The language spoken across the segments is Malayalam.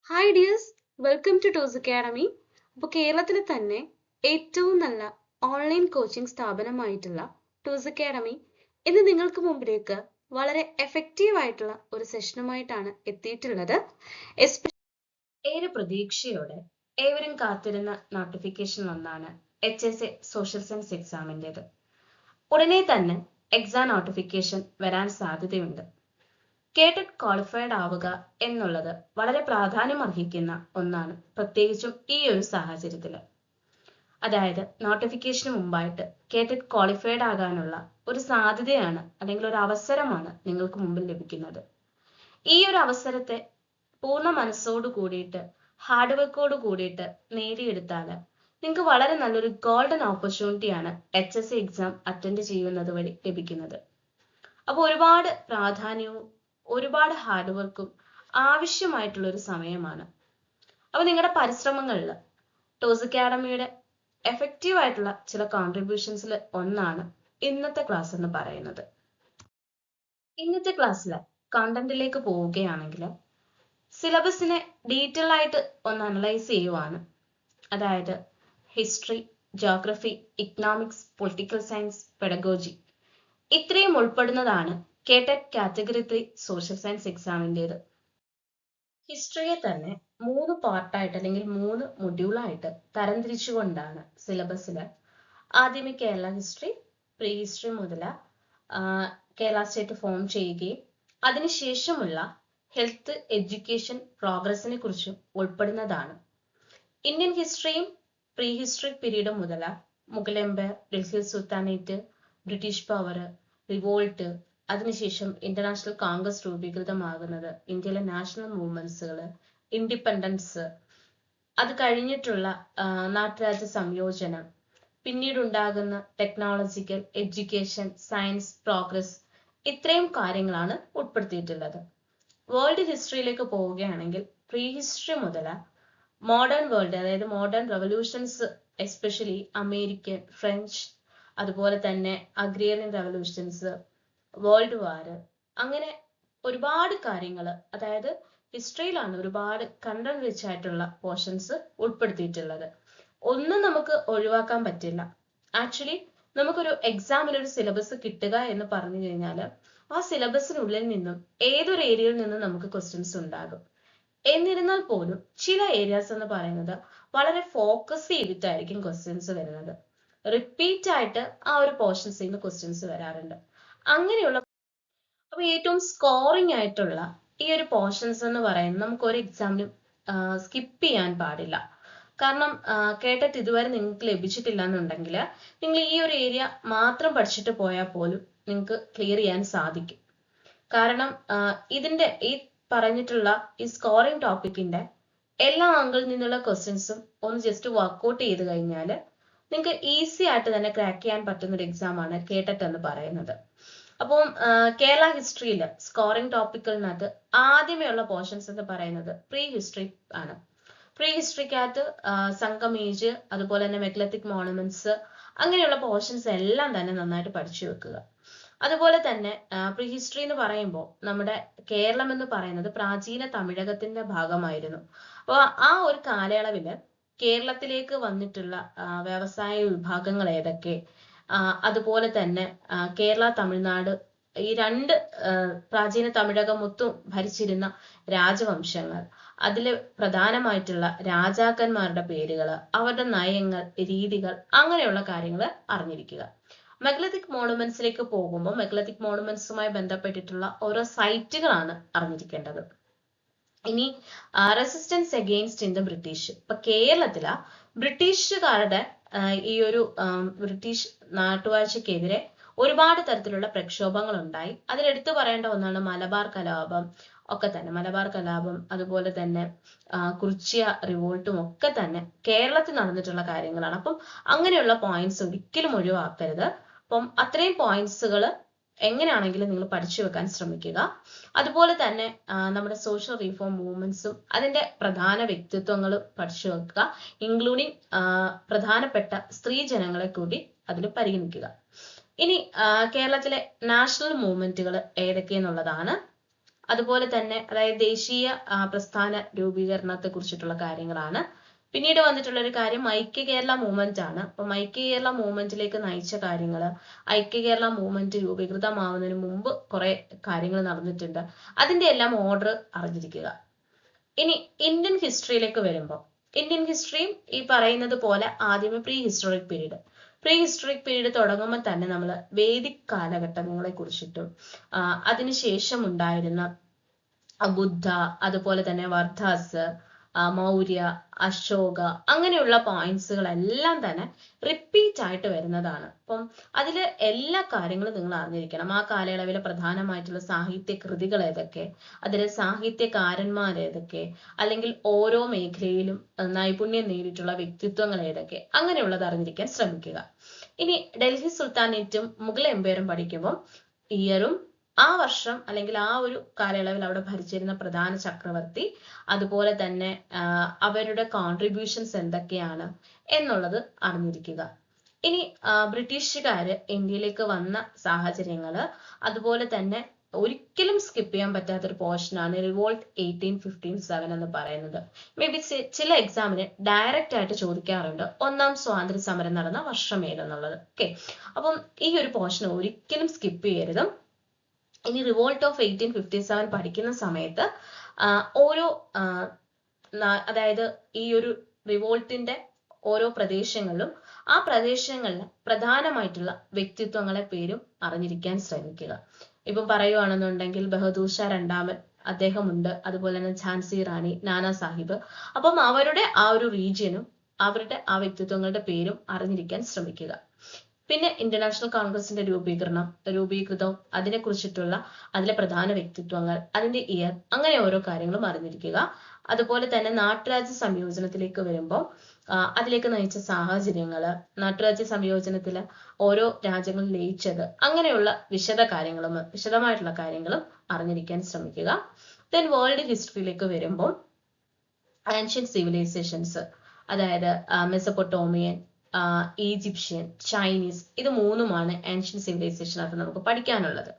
Hi dears, welcome to Toss Academy. അപ്പോൾ കേരളത്തിലെ തന്നെ ഏറ്റവും നല്ല ഓൺലൈൻ കോച്ചിങ് സ്ഥാപനമായിട്ടുള്ള ടോസ് അക്കാഡമി ഇന്ന് നിങ്ങൾക്ക് മുമ്പിലേക്ക് വളരെ എഫക്റ്റീവ് ആയിട്ടുള്ള ഒരു സെഷനുമായിട്ടാണ് എത്തിയിട്ടുള്ളത്. ഏറെ പ്രതീക്ഷയോടെ ഏവരും കാത്തിരുന്ന നോട്ടിഫിക്കേഷൻ വന്നാണ് HSA സോഷ്യൽ സയൻസ് എക്സാമിൻ്റെത്. ഉടനെ തന്നെ എക്സാം നോട്ടിഫിക്കേഷൻ വരാൻ സാധ്യതയുണ്ട്. കേട്ടഡ് ക്വാളിഫൈഡ് ആവുക എന്നുള്ളത് വളരെ പ്രാധാന്യം അർഹിക്കുന്ന ഒന്നാണ്, പ്രത്യേകിച്ചും ഈ ഒരു സാഹചര്യത്തിൽ. അതായത് നോട്ടിഫിക്കേഷന് മുമ്പായിട്ട് കേട്ടഡ് ക്വാളിഫൈഡ് ആകാനുള്ള ഒരു സാധ്യതയാണ് അല്ലെങ്കിൽ ഒരു അവസരമാണ് നിങ്ങൾക്ക് മുമ്പിൽ ലഭിക്കുന്നത്. ഈ ഒരു അവസരത്തെ പൂർണ്ണ മനസ്സോട് കൂടിയിട്ട് ഹാർഡ് വർക്കോട് കൂടിയിട്ട് നേടിയെടുത്താൽ നിങ്ങൾക്ക് വളരെ നല്ലൊരു ഗോൾഡൻ ഓപ്പർച്യൂണിറ്റിയാണ് HSA എക്സാം അറ്റൻഡ് ചെയ്യുന്നത് വഴി ലഭിക്കുന്നത്. അപ്പോൾ ഒരുപാട് പ്രാധാന്യവും ഒരുപാട് ഹാർഡ് വർക്കും ആവശ്യമായിട്ടുള്ള ഒരു സമയമാണ്. അപ്പോൾ നിങ്ങളുടെ പരിശ്രമങ്ങളിൽ ടോസ് അക്കാഡമിയുടെ എഫക്റ്റീവ് ആയിട്ടുള്ള ചില കോൺട്രിബ്യൂഷൻസിൽ ഒന്നാണ് ഇന്നത്തെ ക്ലാസ് എന്ന് പറയുന്നത്. ഇന്നത്തെ ക്ലാസ്സിൽ കണ്ടന്റിലേക്ക് പോവുകയാണെങ്കിൽ സിലബസിനെ ഡീറ്റെയിൽ ആയിട്ട് ഒന്ന് അനലൈസ് ചെയ്യുവാണ്. അതായത് history, geography, economics, political science, pedagogy ഇത്രയും ഉൾപ്പെടുന്നതാണ് കേട്ടഡ് കാറ്റഗറി 3 സോഷ്യൽ സയൻസ് എക്സാമിൻ്റെത്. ഹിസ്റ്ററിയെ തന്നെ 3 പാർട്ടായിട്ട് അല്ലെങ്കിൽ 3 മൊഡ്യൂളായിട്ട് തരംതിരിച്ചുകൊണ്ടാണ് സിലബസിൽ ആദ്യമേ കേരള ഹിസ്റ്ററി, പ്രീ ഹിസ്റ്ററി മുതൽ കേരള സ്റ്റേറ്റ് ഫോം ചെയ്യുകയും അതിനുശേഷമുള്ള ഹെൽത്ത്, എഡ്യൂക്കേഷൻ, പ്രോഗ്രസിനെ കുറിച്ചും ഉൾപ്പെടുന്നതാണ്. ഇന്ത്യൻ ഹിസ്റ്ററിയും പ്രീ ഹിസ്റ്ററിക് പീരീഡ് മുതൽ Mughal empire, Delhi sultanate, British power, revolt, അതിനുശേഷം ഇന്റർനാഷണൽ കോൺഗ്രസ് രൂപീകൃതമാകുന്നത്, ഇന്ത്യയിലെ നാഷണൽ മൂവ്മെന്റ്സുകൾ, ഇൻഡിപെൻഡൻസ്, അത് കഴിഞ്ഞിട്ടുള്ള നാട്ടുരാജ്യ സംയോജനം, പിന്നീടുണ്ടാകുന്ന ടെക്നോളജിക്കൽ, എഡ്യൂക്കേഷൻ, സയൻസ്, പ്രോഗ്രസ് ഇത്രയും കാര്യങ്ങളാണ് ഉൾപ്പെടുത്തിയിട്ടുള്ളത്. വേൾഡ് ഹിസ്റ്ററിയിലേക്ക് പോവുകയാണെങ്കിൽ പ്രീ ഹിസ്റ്ററി മുതൽ മോഡേൺ വേൾഡ്, അതായത് modern revolutions, especially American, French, അതുപോലെ തന്നെ അഗ്രേറിയൻ റെവല്യൂഷൻസ്, വേൾഡ് വാർ, അങ്ങനെ ഒരുപാട് കാര്യങ്ങൾ, അതായത് ഹിസ്റ്ററിയിലാണ് ഒരുപാട് കണ്ടന്റ് റിച്ച് ആയിട്ടുള്ള പോർഷൻസ് ഉൾപ്പെടുത്തിയിട്ടുള്ളത്. ഒന്നും നമുക്ക് ഒഴിവാക്കാൻ പറ്റില്ല. ആക്ച്വലി നമുക്കൊരു എക്സാമിൽ ഒരു സിലബസ് കിട്ടുക എന്ന് പറഞ്ഞു കഴിഞ്ഞാൽ ആ സിലബസിനുള്ളിൽ നിന്നും ഏതൊരു ഏരിയയിൽ നിന്നും നമുക്ക് ക്വസ്റ്റ്യൻസ് ഉണ്ടാകും. എന്നിരുന്നാൽ പോലും ചില ഏരിയാസ് എന്ന് പറയുന്നത് വളരെ ഫോക്കസ് ചെയ്തിട്ടായിരിക്കും ക്വസ്റ്റ്യൻസ് വരുന്നത്. റിപ്പീറ്റ് ആയിട്ട് ആ ഒരു പോർഷൻസിൽ നിന്ന് ക്വസ്റ്റ്യൻസ് വരാറുണ്ട്. അങ്ങനെയുള്ള അപ്പൊ ഏറ്റവും സ്കോറിംഗ് ആയിട്ടുള്ള ഈ ഒരു പോർഷൻസ് എന്ന് പറയുന്നത് നമുക്ക് ഒരു എക്സാമിനും സ്കിപ്പ് ചെയ്യാൻ പാടില്ല. കാരണം കേട്ടിട്ട് ഇതുവരെ നിങ്ങൾക്ക് ലഭിച്ചിട്ടില്ല എന്നുണ്ടെങ്കിൽ നിങ്ങൾ ഈ ഒരു ഏരിയ മാത്രം പഠിച്ചിട്ട് പോയാൽ പോലും നിങ്ങൾക്ക് ക്ലിയർ ചെയ്യാൻ സാധിക്കും. കാരണം ഇതിന്റെ ഈ പറഞ്ഞിട്ടുള്ള ഈ സ്കോറിംഗ് ടോപ്പിക്കിന്റെ എല്ലാ ആംഗിളിൽ നിന്നുള്ള ക്വസ്റ്റ്യൻസും ഒന്ന് ജസ്റ്റ് വർക്ക്ഔട്ട് ചെയ്ത് കഴിഞ്ഞാൽ നിങ്ങൾക്ക് ഈസി ആയിട്ട് തന്നെ ക്രാക്ക് ചെയ്യാൻ പറ്റുന്ന ഒരു എക്സാം ആണ് കേട്ടറ്റ് എന്ന് പറയുന്നത്. അപ്പം കേരള ഹിസ്റ്ററിയിൽ സ്കോറിംഗ് ടോപ്പിക്കിനകത്ത് ആദ്യമേ ഉള്ള പോർഷൻസ് എന്ന് പറയുന്നത് പ്രീ ഹിസ്റ്ററി ആണ്. പ്രീ ഹിസ്റ്ററിക്കകത്ത് സംഘം ഏജ്, അതുപോലെ തന്നെ മെഗ്ലത്തിക് മോണുമെന്റ്സ്, അങ്ങനെയുള്ള പോർഷൻസ് എല്ലാം തന്നെ നന്നായിട്ട് പഠിച്ചു വെക്കുക. അതുപോലെ തന്നെ പ്രീ ഹിസ്റ്ററി എന്ന് പറയുമ്പോൾ നമ്മുടെ കേരളം എന്ന് പറയുന്നത് പ്രാചീന തമിഴകത്തിന്റെ ഭാഗമായിരുന്നു. അപ്പോൾ ആ ഒരു കാലയളവിൽ കേരളത്തിലേക്ക് വന്നിട്ടുള്ള വ്യവസായ വിഭാഗങ്ങൾ ഏതൊക്കെ, അതുപോലെ തന്നെ കേരള, തമിഴ്നാട് ഈ രണ്ട് പ്രാചീന തമിഴകം മൊത്തം ഭരിച്ചിരുന്ന രാജവംശങ്ങൾ, അതിൽ പ്രധാനമായിട്ടുള്ള രാജാക്കന്മാരുടെ പേരുകൾ, അവരുടെ നയങ്ങൾ, രീതികൾ, അങ്ങനെയുള്ള കാര്യങ്ങൾ അറിഞ്ഞിരിക്കുക. മെഗ്ലത്തിക് മോണുമെന്റ്സിലേക്ക് പോകുമ്പോൾ മെഗ്ലത്തിക് മോണുമെന്റ്സുമായി ബന്ധപ്പെട്ടിട്ടുള്ള ഓരോ സൈറ്റുകളാണ് അറിഞ്ഞിരിക്കേണ്ടത്. ഇനി resistance against in the British. ഇപ്പൊ കേരളത്തില ബ്രിട്ടീഷുകാരുടെ ഈ ഒരു ബ്രിട്ടീഷ് നാട്ടുവാഴ്ചക്കെതിരെ ഒരുപാട് തരത്തിലുള്ള പ്രക്ഷോഭങ്ങൾ ഉണ്ടായി. അതിലെടുത്തു പറയേണ്ട ഒന്നാണ് മലബാർ കലാപം ഒക്കെ തന്നെ. മലബാർ കലാപം, അതുപോലെ തന്നെ കുറിച്യ റിവോൾട്ടും ഒക്കെ തന്നെ കേരളത്തിൽ നടന്നിട്ടുള്ള കാര്യങ്ങളാണ്. അപ്പം അങ്ങനെയുള്ള പോയിന്റ്സ് ഒരിക്കലും ഒഴിവാക്കരുത്. അപ്പം അത്രയും പോയിന്റ്സുകൾ എങ്ങനെയാണെങ്കിലും നിങ്ങൾ പഠിച്ചു വെക്കാൻ ശ്രമിക്കുക. അതുപോലെ തന്നെ നമ്മുടെ സോഷ്യൽ റീഫോം മൂവ്മെന്റ്സും അതിന്റെ പ്രധാന വ്യക്തിത്വങ്ങളും പഠിച്ചു വെക്കുക, ഇൻക്ലൂഡിങ് പ്രധാനപ്പെട്ട സ്ത്രീ ജനങ്ങളെ കൂടി അതിൽ പരിഗണിക്കുക. ഇനി കേരളത്തിലെ നാഷണൽ മൂവ്മെന്റുകൾ ഏതൊക്കെയെന്നുള്ളതാണ് അതുപോലെ തന്നെ അതായത് ദേശീയ പ്രസ്ഥാന രൂപീകരണത്തെ കുറിച്ചിട്ടുള്ള കാര്യങ്ങളാണ്. പിന്നീട് വന്നിട്ടുള്ള ഒരു കാര്യം ഐക്യ കേരള മൂവ്മെന്റ് ആണ്. അപ്പം ഐക്യ കേരള മൂവ്മെന്റിലേക്ക് നയിച്ച കാര്യങ്ങൾ, ഐക്യ കേരള മൂവ്മെന്റ് രൂപീകൃതമാവുന്നതിന് മുമ്പ് കുറെ കാര്യങ്ങൾ നടന്നിട്ടുണ്ട്. അതിന്റെ എല്ലാം ഓർഡർ അറിഞ്ഞിരിക്കുക. ഇനി ഇന്ത്യൻ ഹിസ്റ്ററിയിലേക്ക് വരുമ്പോൾ, ഇന്ത്യൻ ഹിസ്റ്ററിയും ഈ പറയുന്നത് പോലെ ആദ്യമേ പ്രീ ഹിസ്റ്ററിക് പീരീഡ് തുടങ്ങുമ്പോൾ തന്നെ നമ്മൾ വേദിക് കാലഘട്ടങ്ങളെ കുറിച്ചിട്ടും അതിനുശേഷം ഉണ്ടായിരുന്ന ബുദ്ധ, അതുപോലെ തന്നെ വർദ്ധാസ്, മൗര്യ, അശോക, അങ്ങനെയുള്ള പോയിന്റ്സുകളെല്ലാം തന്നെ റിപ്പീറ്റ് ആയിട്ട് വരുന്നതാണ്. അപ്പം അതിൽ എല്ലാ കാര്യങ്ങളും നിങ്ങൾ അറിഞ്ഞിരിക്കണം. ആ കാലയളവിലെ പ്രധാനമായിട്ടുള്ള സാഹിത്യ കൃതികൾ ഏതൊക്കെ, അതിലെ സാഹിത്യകാരന്മാർ ഏതൊക്കെ, അല്ലെങ്കിൽ ഓരോ മേഖലയിലും നൈപുണ്യം നേടിയിട്ടുള്ള വ്യക്തിത്വങ്ങൾ ഏതൊക്കെ, അങ്ങനെയുള്ളത് അറിഞ്ഞിരിക്കാൻ ശ്രമിക്കുക. ഇനി ഡൽഹി സുൽത്താനേറ്റും മുഗൾ എംപയറും പഠിക്കുമ്പോൾ ഇയറും ആ വർഷം അല്ലെങ്കിൽ ആ ഒരു കാലയളവിൽ അവിടെ ഭരിച്ചിരുന്ന പ്രധാന ചക്രവർത്തി, അതുപോലെ തന്നെ അവരുടെ കോൺട്രിബ്യൂഷൻസ് എന്തൊക്കെയാണ് എന്നുള്ളത് അറിഞ്ഞിരിക്കുക. ഇനി ബ്രിട്ടീഷുകാര് ഇന്ത്യയിലേക്ക് വന്ന സാഹചര്യങ്ങള്, അതുപോലെ തന്നെ ഒരിക്കലും സ്കിപ്പ് ചെയ്യാൻ പറ്റാത്തൊരു പോർഷനാണ് റിവോൾട്ട് 1857 എന്ന് പറയുന്നത്. മേ ബി ചില എക്സാമിന് ഡയറക്റ്റ് ആയിട്ട് ചോദിക്കാറുണ്ട് ഒന്നാം സ്വാതന്ത്ര്യ സമരം നടന്ന വർഷം ഏതെന്നുള്ളത്. ഓക്കെ, അപ്പം ഈ ഒരു പോർഷൻ ഒരിക്കലും സ്കിപ്പ് ചെയ്യരുത്. ഇനി റിവോൾട്ട് ഓഫ് 1857 പഠിക്കുന്ന സമയത്ത് ഓരോ അതായത് ഈ ഒരു റിവോൾട്ടിന്റെ ഓരോ പ്രദേശങ്ങളിലും ആ പ്രദേശങ്ങളിലെ പ്രധാനമായിട്ടുള്ള വ്യക്തിത്വങ്ങളെ പേരും അറിഞ്ഞിരിക്കാൻ ശ്രമിക്കുക. ഇപ്പം പറയുവാണെന്നുണ്ടെങ്കിൽ ബഹദൂർ ഷാ രണ്ടാമൻ അദ്ദേഹമുണ്ട്, അതുപോലെ തന്നെ ഝാൻസി റാണി, നാനാ സാഹിബ്. അപ്പം അവരുടെ ആ ഒരു റീജിയനും അവരുടെ ആ വ്യക്തിത്വങ്ങളുടെ പേരും അറിഞ്ഞിരിക്കാൻ ശ്രമിക്കുക. പിന്നെ ഇന്റർനാഷണൽ കോൺഗ്രസിന്റെ രൂപീകൃതവും അതിനെ കുറിച്ചിട്ടുള്ള അതിലെ പ്രധാന വ്യക്തിത്വങ്ങൾ, അതിന്റെ ഇയർ, അങ്ങനെ ഓരോ കാര്യങ്ങളും അറിഞ്ഞിരിക്കുക. അതുപോലെ തന്നെ നാട്ടുരാജ്യ സംയോജനത്തിലേക്ക് വരുമ്പോൾ അതിലേക്ക് നയിച്ച സാഹചര്യങ്ങള്, നാട്ടുരാജ്യ സംയോജനത്തില് ഓരോ രാജ്യങ്ങളും ലയിച്ചത്, അങ്ങനെയുള്ള വിശദമായിട്ടുള്ള കാര്യങ്ങളും അറിഞ്ഞിരിക്കാൻ ശ്രമിക്കുക. ദെൻ വേൾഡ് ഹിസ്റ്ററിയിലേക്ക് വരുമ്പോൾ ആൻഷ്യൻ സിവിലൈസേഷൻസ്, അതായത് മെസപ്പൊട്ടോമിയൻ, ഈജിപ്ഷ്യൻ, ചൈനീസ്, ഇത് മൂന്നുമാണ് ആൻഷ്യൻ സിവിലൈസേഷനകത്ത് നമുക്ക് പഠിക്കാനുള്ളത്.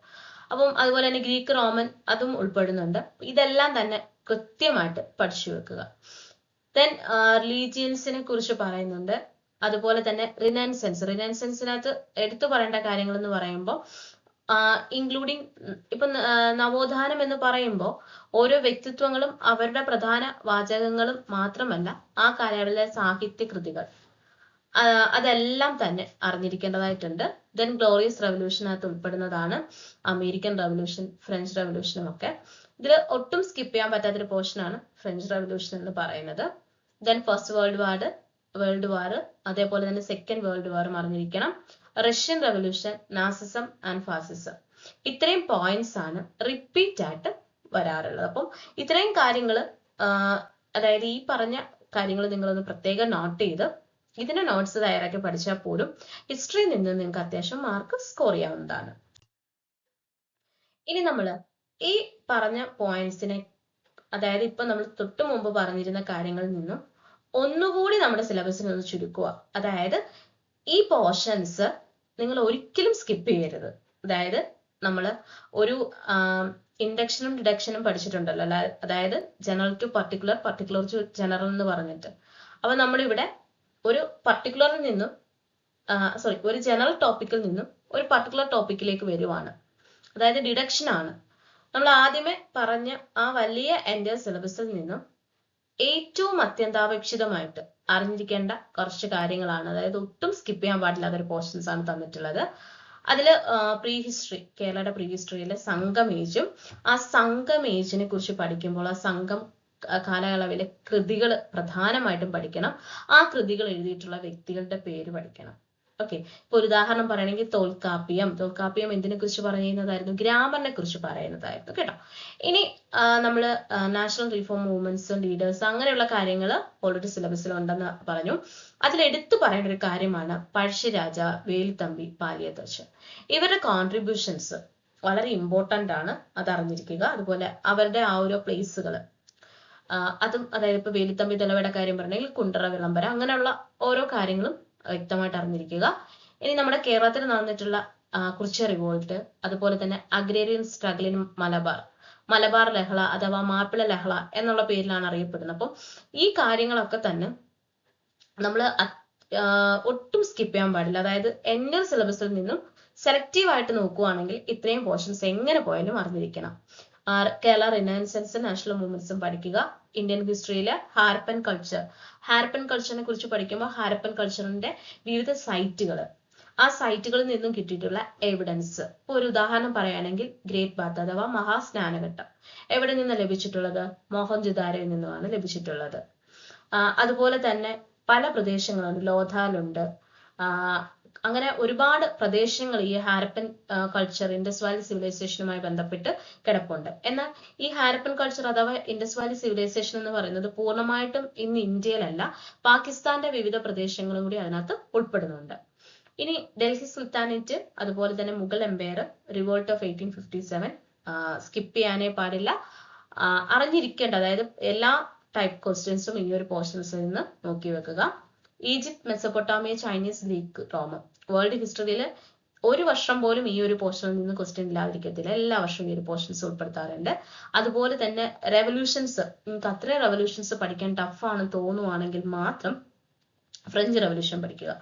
അപ്പം അതുപോലെ തന്നെ ഗ്രീക്ക്, റോമൻ അതും ഉൾപ്പെടുന്നുണ്ട്. ഇതെല്ലാം തന്നെ കൃത്യമായിട്ട് പഠിച്ചു വെക്കുക. ദെൻ റിലീജിയൻസിനെ കുറിച്ച് പറയുന്നുണ്ട്. അതുപോലെ തന്നെ റിനൻസൻസിനകത്ത് എടുത്തു പറയേണ്ട കാര്യങ്ങൾ എന്ന് പറയുമ്പോൾ ഇൻക്ലൂഡിങ് ഇപ്പൊ നവോത്ഥാനം എന്ന് പറയുമ്പോൾ ഓരോ വ്യക്തിത്വങ്ങളും അവരുടെ പ്രധാന വാചകങ്ങളും മാത്രമല്ല ആ കാലയളവിലെ സാഹിത്യ കൃതികൾ അതെല്ലാം തന്നെ അറിഞ്ഞിരിക്കേണ്ടതായിട്ടുണ്ട്. ദെൻ ഗ്ലോറിയസ് റെവല്യൂഷനകത്ത് ഉൾപ്പെടുന്നതാണ് അമേരിക്കൻ റെവല്യൂഷൻ, ഫ്രഞ്ച് റെവല്യൂഷനും ഒക്കെ. ഇതിൽ ഒട്ടും സ്കിപ്പ് ചെയ്യാൻ പറ്റാത്തൊരു പോർഷനാണ് ഫ്രഞ്ച് റെവല്യൂഷൻ എന്ന് പറയുന്നത്. ദെൻ ഫസ്റ്റ് വേൾഡ് വാർ, അതേപോലെ തന്നെ സെക്കൻഡ് വേൾഡ് വാറും അറിഞ്ഞിരിക്കണം. റഷ്യൻ റെവല്യൂഷൻ, നാസിസം ആൻഡ് ഫാസിസം, ഇത്രയും പോയിന്റ്സ് ആണ് റിപ്പീറ്റ് ആയിട്ട് വരാറുള്ളത്. അപ്പം ഇത്രയും കാര്യങ്ങൾ, അതായത് ഈ പറഞ്ഞ കാര്യങ്ങൾ നിങ്ങളൊന്ന് പ്രത്യേകം നോട്ട് ചെയ്ത് ഇതിന്റെ നോട്ട്സ് തയ്യാറാക്കി പഠിച്ചാൽ പോലും ഹിസ്റ്ററിയിൽ നിന്ന് നിങ്ങൾക്ക് അത്യാവശ്യം മാർക്ക് സ്കോർ ചെയ്യാവുന്നതാണ്. ഇനി നമ്മൾ ഈ പറഞ്ഞ പോയിന്റ്സിനെ, അതായത് ഇപ്പൊ നമ്മൾ തൊട്ടു മുമ്പ് പറഞ്ഞിരുന്ന കാര്യങ്ങളിൽ നിന്നും ഒന്നുകൂടി നമ്മുടെ സിലബസിനെ ഒന്ന് ചുരുക്കുക. അതായത് ഈ പോർഷൻസ് നിങ്ങൾ ഒരിക്കലും സ്കിപ്പ് ചെയ്യരുത്. അതായത് നമ്മൾ ഒരു ഇൻഡക്ഷനും ഡിഡക്ഷനും പഠിച്ചിട്ടുണ്ടല്ലോ, അതായത് general to particular, particular to general എന്ന് പറഞ്ഞിട്ട്. അപ്പൊ നമ്മളിവിടെ ഒരു പർട്ടിക്കുലറിൽ നിന്നും ഒരു ജനറൽ ടോപ്പിക്കിൽ നിന്നും ഒരു പർട്ടിക്കുലർ ടോപ്പിക്കിലേക്ക് വരുവാണ്. അതായത് ഡിഡക്ഷൻ ആണ്. നമ്മൾ ആദ്യമേ പറഞ്ഞ ആ വലിയ എൻ്റെ സിലബസിൽ നിന്നും ഏറ്റവും അത്യന്താപേക്ഷിതമായിട്ട് അറിഞ്ഞിരിക്കേണ്ട കുറച്ച് കാര്യങ്ങളാണ്. അതായത് ഒട്ടും സ്കിപ്പ് ചെയ്യാൻ പാടില്ലാത്ത ഒരു പോർഷൻസ് ആണ് തന്നിട്ടുള്ളത്. അതിൽ പ്രീ ഹിസ്റ്ററി, കേരളയുടെ പ്രീ ഹിസ്റ്ററിയിലെ സംഘം ഏജും, ആ സംഘം ഏജിനെ കുറിച്ച് പഠിക്കുമ്പോൾ ആ സംഘം കാലയളവിലെ കൃതികൾ പ്രധാനമായിട്ടും പഠിക്കണം. ആ കൃതികൾ എഴുതിയിട്ടുള്ള വ്യക്തികളുടെ പേര് പഠിക്കണം. ഓക്കെ, ഇപ്പൊ ഒരു ഉദാഹരണം പറയണമെങ്കിൽ തോൽക്കാപ്പിയം എന്തിനെ കുറിച്ച് പറയുന്നതായിരുന്നു? ഗ്രാമറിനെ കുറിച്ച് പറയുന്നതായിരുന്നു കേട്ടോ. ഇനി നമ്മൾ നാഷണൽ റീഫോം മൂവ്മെന്റ്സും ലീഡേഴ്സ് അങ്ങനെയുള്ള കാര്യങ്ങൾ ഓൾറെഡി സിലബസിൽ ഉണ്ടെന്ന് പറഞ്ഞു. അതിൽ എടുത്തു പറയേണ്ട ഒരു കാര്യമാണ് പഴശ്ശിരാജ, വേലുത്തമ്പി, പാലിയത്തച്ഛൻ. ഇവരുടെ കോൺട്രിബ്യൂഷൻസ് വളരെ ഇമ്പോർട്ടന്റ് ആണ്, അത് അറിഞ്ഞിരിക്കുക. അതുപോലെ അവരുടെ ആ ഓരോ പ്ലേസുകൾ അതും, അതായത് ഇപ്പൊ വേലുത്തമ്പി ദളവയുടെ കാര്യം പറഞ്ഞെങ്കിൽ കുണ്ടറ വിളംബര, അങ്ങനെയുള്ള ഓരോ കാര്യങ്ങളും വ്യക്തമായിട്ട് അറിഞ്ഞിരിക്കുക. ഇനി നമ്മുടെ കേരളത്തിൽ നടന്നിട്ടുള്ള കുറിച്യ റിവോൾട്ട്, അതുപോലെ തന്നെ agrarian struggle in Malabar, Malabar ലഹള അഥവാ മാപ്പിള ലഹള എന്നുള്ള പേരിലാണ് അറിയപ്പെടുന്നത്. അപ്പം ഈ കാര്യങ്ങളൊക്കെ തന്നെ നമ്മൾ ഒട്ടും സ്കിപ്പ് ചെയ്യാൻ പാടില്ല. അതായത് എൻ്റെ സിലബസിൽ നിന്നും സെലക്റ്റീവ് ആയിട്ട് നോക്കുവാണെങ്കിൽ ഇത്രയും പോർഷൻസ് എങ്ങനെ പോയാലും അറിഞ്ഞിരിക്കണം. കേരള റിനൈസൻസും നാഷണൽ മൂവ്മെന്റ്സും പഠിക്കുക. ഇന്ത്യൻ ഹിസ്റ്ററിയിലെ ഹാരപ്പൻ കൾച്ചർ, ഹാരപ്പൻ കൾച്ചറിനെ കുറിച്ച് പഠിക്കുമ്പോൾ ഹാരപ്പൻ കൾച്ചറിന്റെ വിവിധ സൈറ്റുകൾ, ആ സൈറ്റുകളിൽ നിന്നും കിട്ടിയിട്ടുള്ള എവിഡൻസ്. ഒരു ഉദാഹരണം പറയുകയാണെങ്കിൽ ഗ്രേറ്റ് ബാത്ത് അഥവാ മഹാസ്നാനഘട്ടം എവിടെ നിന്ന് ലഭിച്ചിട്ടുള്ളത്? മോഹൻജൊദാരോയിൽ നിന്നുമാണ് ലഭിച്ചിട്ടുള്ളത്. അതുപോലെ തന്നെ പല പ്രദേശങ്ങളുണ്ട്, ലോഥാലുണ്ട്, അങ്ങനെ ഒരുപാട് പ്രദേശങ്ങൾ ഈ ഹാരപ്പൻ കൾച്ചർ, ഇൻഡസ് വാലി സിവിലൈസേഷനുമായി ബന്ധപ്പെട്ട് കിടപ്പുണ്ട്. എന്നാൽ ഈ ഹാരപ്പൻ കൾച്ചർ അഥവാ ഇൻഡസ് വാലി സിവിലൈസേഷൻ എന്ന് പറയുന്നത് പൂർണ്ണമായിട്ടും ഇന്ന് ഇന്ത്യയിലല്ല, പാകിസ്ഥാന്റെ വിവിധ പ്രദേശങ്ങളും കൂടി അതിനകത്ത് ഉൾപ്പെടുന്നുണ്ട്. ഇനി ഡൽഹി സുൽത്താനേറ്റ്, അതുപോലെ തന്നെ മുഗൾ എംപയർ, റിവോൾട്ട് ഓഫ് 1857 സ്കിപ്പ് ചെയ്യാനേ പാടില്ല, അറിഞ്ഞിരിക്കേണ്ട, അതായത് എല്ലാ ടൈപ്പ് ക്വസ്റ്റ്യൻസും ഈ ഒരു പോർഷൻസിൽ നിന്ന് നോക്കി വെക്കുക. Egypt, Mesopotamia, Chinese, Greek, Roman. World ഹിസ്റ്ററിയിൽ ഒരു വർഷം പോലും ഈ ഒരു പോർഷനിൽ നിന്ന് ക്വസ്റ്റ്യൻ ഇല്ലാതിരിക്കത്തില്ല. എല്ലാ വർഷവും ഈ ഒരു പോർഷൻസ് ഉൾപ്പെടുത്താറുണ്ട്. അതുപോലെ തന്നെ റെവല്യൂഷൻസ്, നിങ്ങൾക്ക് അത്രയും റെവല്യൂഷൻസ് പഠിക്കാൻ ടഫാണെന്ന് തോന്നുവാണെങ്കിൽ മാത്രം ഫ്രഞ്ച് റെവല്യൂഷൻ പഠിക്കുക.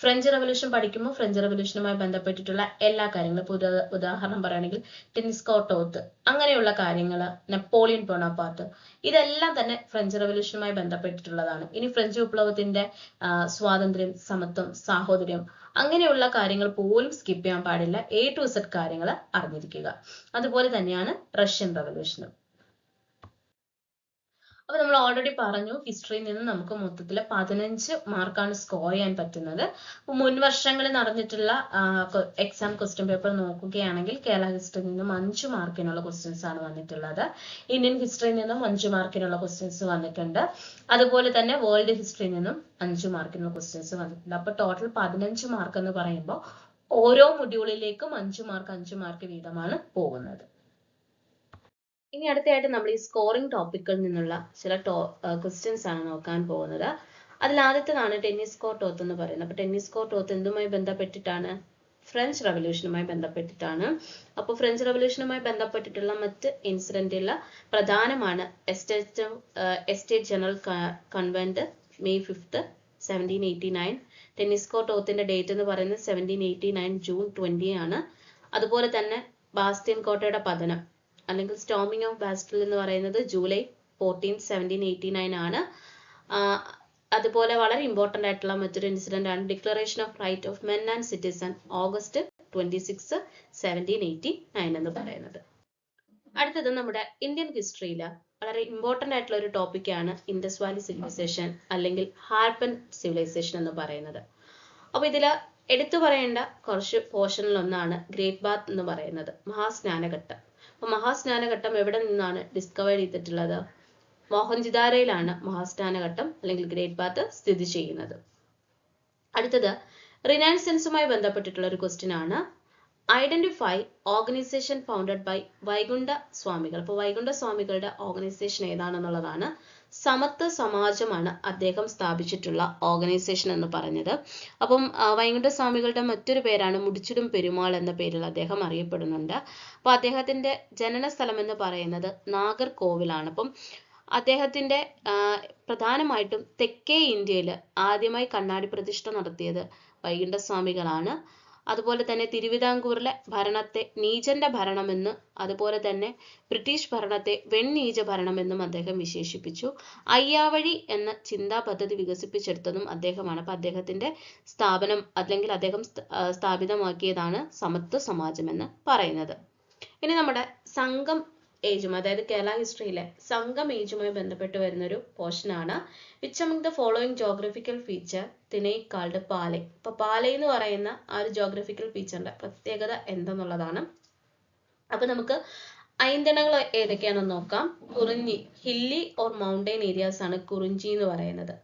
ഫ്രഞ്ച് റെവല്യൂഷൻ പഠിക്കുമ്പോൾ ഫ്രഞ്ച് റെവല്യൂഷനുമായി ബന്ധപ്പെട്ടിട്ടുള്ള എല്ലാ കാര്യങ്ങളും, ഇപ്പോൾ ഉദാഹരണം പറയുകയാണെങ്കിൽ ടെന്നിസ്കോട്ടോത്ത്, അങ്ങനെയുള്ള കാര്യങ്ങൾ, നെപ്പോളിയൻ ബൊണാപ്പാർട്ട്, ഇതെല്ലാം തന്നെ ഫ്രഞ്ച് റെവല്യൂഷനുമായി ബന്ധപ്പെട്ടിട്ടുള്ളതാണ്. ഇനി ഫ്രഞ്ച് വിപ്ലവത്തിന്റെ സ്വാതന്ത്ര്യം, സമത്വം, സാഹോദര്യം, അങ്ങനെയുള്ള കാര്യങ്ങൾ പോലും സ്കിപ്പ് ചെയ്യാൻ പാടില്ല. A to Z കാര്യങ്ങൾ അറിഞ്ഞിരിക്കുക. അതുപോലെ തന്നെയാണ് റഷ്യൻ റെവല്യൂഷനും. അപ്പൊ നമ്മൾ ഓൾറെഡി പറഞ്ഞു, ഹിസ്റ്ററിയിൽ നിന്ന് നമുക്ക് മൊത്തത്തിൽ 15 മാർക്കാണ് സ്കോർ ചെയ്യാൻ പറ്റുന്നത്. മുൻ വർഷങ്ങളിൽ നടന്നിട്ടുള്ള എക്സാം ക്വസ്റ്റ്യൻ പേപ്പർ നോക്കുകയാണെങ്കിൽ കേരള ഹിസ്റ്ററിയിൽ നിന്നും 5 മാർക്കിനുള്ള ക്വസ്റ്റ്യൻസ് ആണ് വന്നിട്ടുള്ളത്. ഇന്ത്യൻ ഹിസ്റ്ററിയിൽ നിന്നും 5 മാർക്കിനുള്ള ക്വസ്റ്റ്യൻസ് വന്നിട്ടുണ്ട്. അതുപോലെ തന്നെ വേൾഡ് ഹിസ്റ്ററിയിൽ നിന്നും 5 മാർക്കിനുള്ള ക്വസ്റ്റ്യൻസ് വന്നിട്ടുണ്ട്. അപ്പൊ ടോട്ടൽ 15 മാർക്ക് എന്ന് പറയുമ്പോൾ ഓരോ മൊഡ്യൂളിലേക്കും 5 മാർക്ക് വീതമാണ് പോകുന്നത്. ഇനി അടുത്തതായിട്ട് നമ്മൾ ഈ സ്കോറിംഗ് ടോപ്പിക്കിൽ നിന്നുള്ള ചില ക്വസ്റ്റ്യൻസ് ആണ് നോക്കാൻ പോകുന്നത്. അതിൽ ആദ്യത്തേതാണ് ടെന്നിസ്കോട്ടോത്ത് എന്ന് പറയുന്നത്. അപ്പൊ ടെന്നിസ്കോട്ടോത്ത് എന്തുമായി ബന്ധപ്പെട്ടിട്ടാണ്? ഫ്രഞ്ച് റെവല്യൂഷനുമായി ബന്ധപ്പെട്ടിട്ടാണ്. അപ്പോൾ ഫ്രഞ്ച് റെവല്യൂഷനുമായി ബന്ധപ്പെട്ടിട്ടുള്ള മറ്റ് ഇൻസിഡന്റിൽ പ്രധാനമാണ് estate general convent May 5th, 1789. ടെന്നിസ്കോട്ടോത്തിന്റെ ഡേറ്റ് എന്ന് പറയുന്നത് 1789 June 20 ആണ്. അതുപോലെ തന്നെ ബാസ്റ്റിയൻ കോട്ടയുടെ പതനം അല്ലെങ്കിൽ സ്റ്റോമിംഗ് ഓഫ് ബാസ്റ്റൽ എന്ന് പറയുന്നത് July 14, 1789 ആണ്. അതുപോലെ വളരെ ഇമ്പോർട്ടന്റ് ആയിട്ടുള്ള മറ്റൊരു ഇൻസിഡന്റ് ആണ് declaration of right of men and citizen August 26, 1789 എന്ന് പറയുന്നത്. അടുത്തത് നമ്മുടെ ഇന്ത്യൻ ഹിസ്റ്ററിയിൽ വളരെ ഇമ്പോർട്ടന്റ് ആയിട്ടുള്ള ഒരു ടോപ്പിക്കാണ് ഇൻഡസ് വാലി സിവിലൈസേഷൻ അല്ലെങ്കിൽ ഹാരപ്പൻ സിവിലൈസേഷൻ എന്ന് പറയുന്നത്. അപ്പൊ ഇതിൽ എടുത്തു പറയേണ്ട കുറച്ച് പോർഷനിൽ ഒന്നാണ് ഗ്രേറ്റ് ബാത്ത് എന്ന് പറയുന്നത്, മഹാസ്നാനഘട്ടം. അപ്പൊ മഹാസ്നാനഘട്ടം എവിടെ നിന്നാണ് ഡിസ്കവർ ചെയ്തിട്ടുള്ളത്? മോഹൻജൊദാരോയിലാണ് മഹാസ്നാനഘട്ടം അല്ലെങ്കിൽ ഗ്രേറ്റ് ബാത്ത് സ്ഥിതി ചെയ്യുന്നത്. അടുത്തത് റിനൈസൻസുമായി ബന്ധപ്പെട്ടിട്ടുള്ള ഒരു ക്വസ്റ്റ്യൻ ആണ്. Identify organisation founded by Vaikunda Swamikal. അപ്പോൾ വൈകുണ്ഠ സ്വാമികളുടെ ഓർഗനൈസേഷൻ ഏതാണെന്നുള്ളതാണ്. സമത്വ സമാജമാണ് അദ്ദേഹം സ്ഥാപിച്ചിട്ടുള്ള ഓർഗനൈസേഷൻ എന്ന് പറഞ്ഞത്. അപ്പം വൈകുണ്ഠ സ്വാമികളുടെ മറ്റൊരു പേരാണ് മുടിച്ചിടും പെരുമാൾ എന്ന പേരിൽ അദ്ദേഹം അറിയപ്പെടുന്നുണ്ട്. അപ്പോൾ അദ്ദേഹത്തിന്റെ ജനന സ്ഥലം എന്ന് പറയുന്നത് നാഗർകോവിലാണ്. അപ്പം അദ്ദേഹത്തിന്റെ പ്രധാനമായിട്ടും തെക്കേ ഇന്ത്യയിൽ ആദ്യമായി കണ്ണാടി പ്രതിഷ്ഠ നടത്തിയത് വൈകുണ്ഠ സ്വാമികളാണ്. അതുപോലെ തന്നെ തിരുവിതാംകൂറിലെ ഭരണത്തെ നീചന്റെ ഭരണമെന്ന്, അതുപോലെ തന്നെ ബ്രിട്ടീഷ് ഭരണത്തെ വെണ്ണീച ഭരണമെന്നും അദ്ദേഹം വിശേഷിപ്പിച്ചു. അയ്യാവഴി എന്ന ചിന്താ പദ്ധതി വികസിപ്പിച്ചെടുത്തതും അദ്ദേഹമാണ്. അപ്പൊ അദ്ദേഹത്തിന്റെ സ്ഥാപനം അല്ലെങ്കിൽ അദ്ദേഹം സ്ഥാപിതമാക്കിയതാണ് സമത്വ സമാജം എന്ന് പറയുന്നത്. ഇനി നമ്മുടെ സംഘം ഏജും, അതായത് കേരള ഹിസ്റ്ററിയിലെ സംഘം ഏജുമായി ബന്ധപ്പെട്ട് വരുന്ന ഒരു പോർഷനാണ്. Which among the following geographical feature തിനൈ കാൾഡ് പാലെ. ഇപ്പൊ പാലെ എന്ന് പറയുന്ന ആ ഒരു ജോഗ്രഫിക്കൽ ഫീച്ചറിന്റെ പ്രത്യേകത എന്തെന്നുള്ളതാണ്. അപ്പൊ നമുക്ക് ഐന്ദണകൾ ഏതൊക്കെയാണെന്ന് നോക്കാം. കുറിഞ്ഞി, ഹില്ലി ഓർ മൗണ്ടൈൻ ഏരിയാസ് ആണ് കുറിഞ്ചി എന്ന് പറയുന്നത്.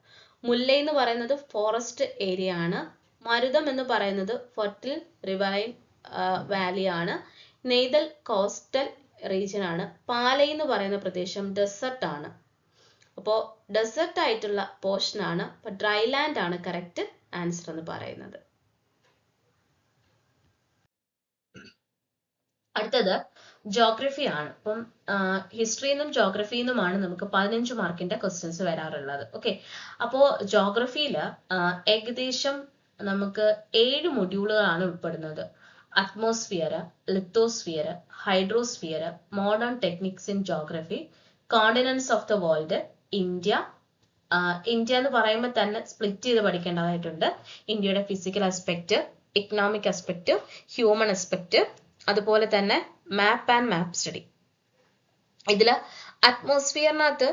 മുല്ലൈ എന്ന് പറയുന്നത് ഫോറസ്റ്റ് ഏരിയ ആണ്. മരുതം എന്ന് പറയുന്നത് ഫെർട്ടിൽ റിവൈൻ വാലി ആണ്. നെയ്തൽ കോസ്റ്റൽ റീജിയൻ ആണ്. പാലൈ എന്ന് പറയുന്ന പ്രദേശം ഡെസർട്ട് ആണ്. അപ്പോൾ ഡെസർട്ട് ആയിട്ടുള്ള പോർഷൻ ആണ്. അപ്പൊ ഡ്രൈലാൻഡ് ആണ് കറക്റ്റ് ആൻസർ എന്ന് പറയുന്നത്. അടുത്തത് ജോഗ്രഫി ആണ്. അപ്പം ഹിസ്റ്ററിന്നും ജോഗ്രഫിന്നുമാണ് നമുക്ക് 15 മാർക്കിന്റെ ക്വസ്റ്റ്യൻസ് വരാറുള്ളത്. ഓക്കെ, അപ്പോ ജോഗ്രഫിയിൽ ഏകദേശം നമുക്ക് 7 മൊഡ്യൂളുകളാണ് ഉൾപ്പെടുന്നത്. Atmosphere, lithosphere, hydrosphere, modern techniques in geography, continents of the world, India. India എന്ന് പറയുമ്പോൾ തന്നെ സ്പ്ലിറ്റ് ചെയ്ത് പഠിക്കേണ്ടതായിട്ടുണ്ട്. ഇന്ത്യയുടെ physical aspect, economic aspect, human aspect, അതുപോലെ തന്നെ മാപ്പ് ആൻഡ് മാപ്പ് സ്റ്റഡി. ഇതിൽ അറ്റ്മോസ്ഫിയറിനകത്ത്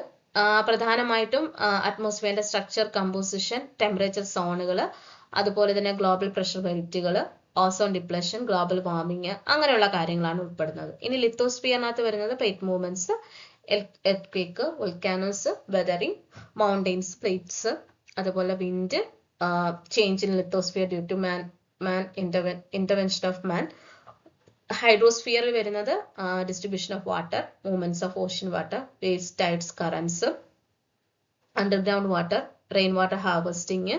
പ്രധാനമായിട്ടും അറ്റ്മോസ്ഫിയറിന്റെ സ്ട്രക്ചർ, കമ്പോസിഷൻ, ടെമ്പറേച്ചർ സോണുകൾ, അതുപോലെ തന്നെ ഗ്ലോബൽ പ്രഷർ ബെൽറ്റുകൾ, ഓസോൺ ഡിപ്ലഷൻ, ഗ്ലോബൽ വാർമിങ്, അങ്ങനെയുള്ള കാര്യങ്ങളാണ് ഉൾപ്പെടുന്നത്. ഇനി ലിത്തോസ്ഫിയറിനകത്ത് വരുന്നത് plate movements, earthquake, volcanoes, weathering, mountains, plates, അതുപോലെ wind, change in lithosphere due to intervention of man. ഹൈഡ്രോസ്ഫിയറിൽ വരുന്നത് distribution of water, movements of ocean water, waves, tides, currents, underground water, rain water harvesting.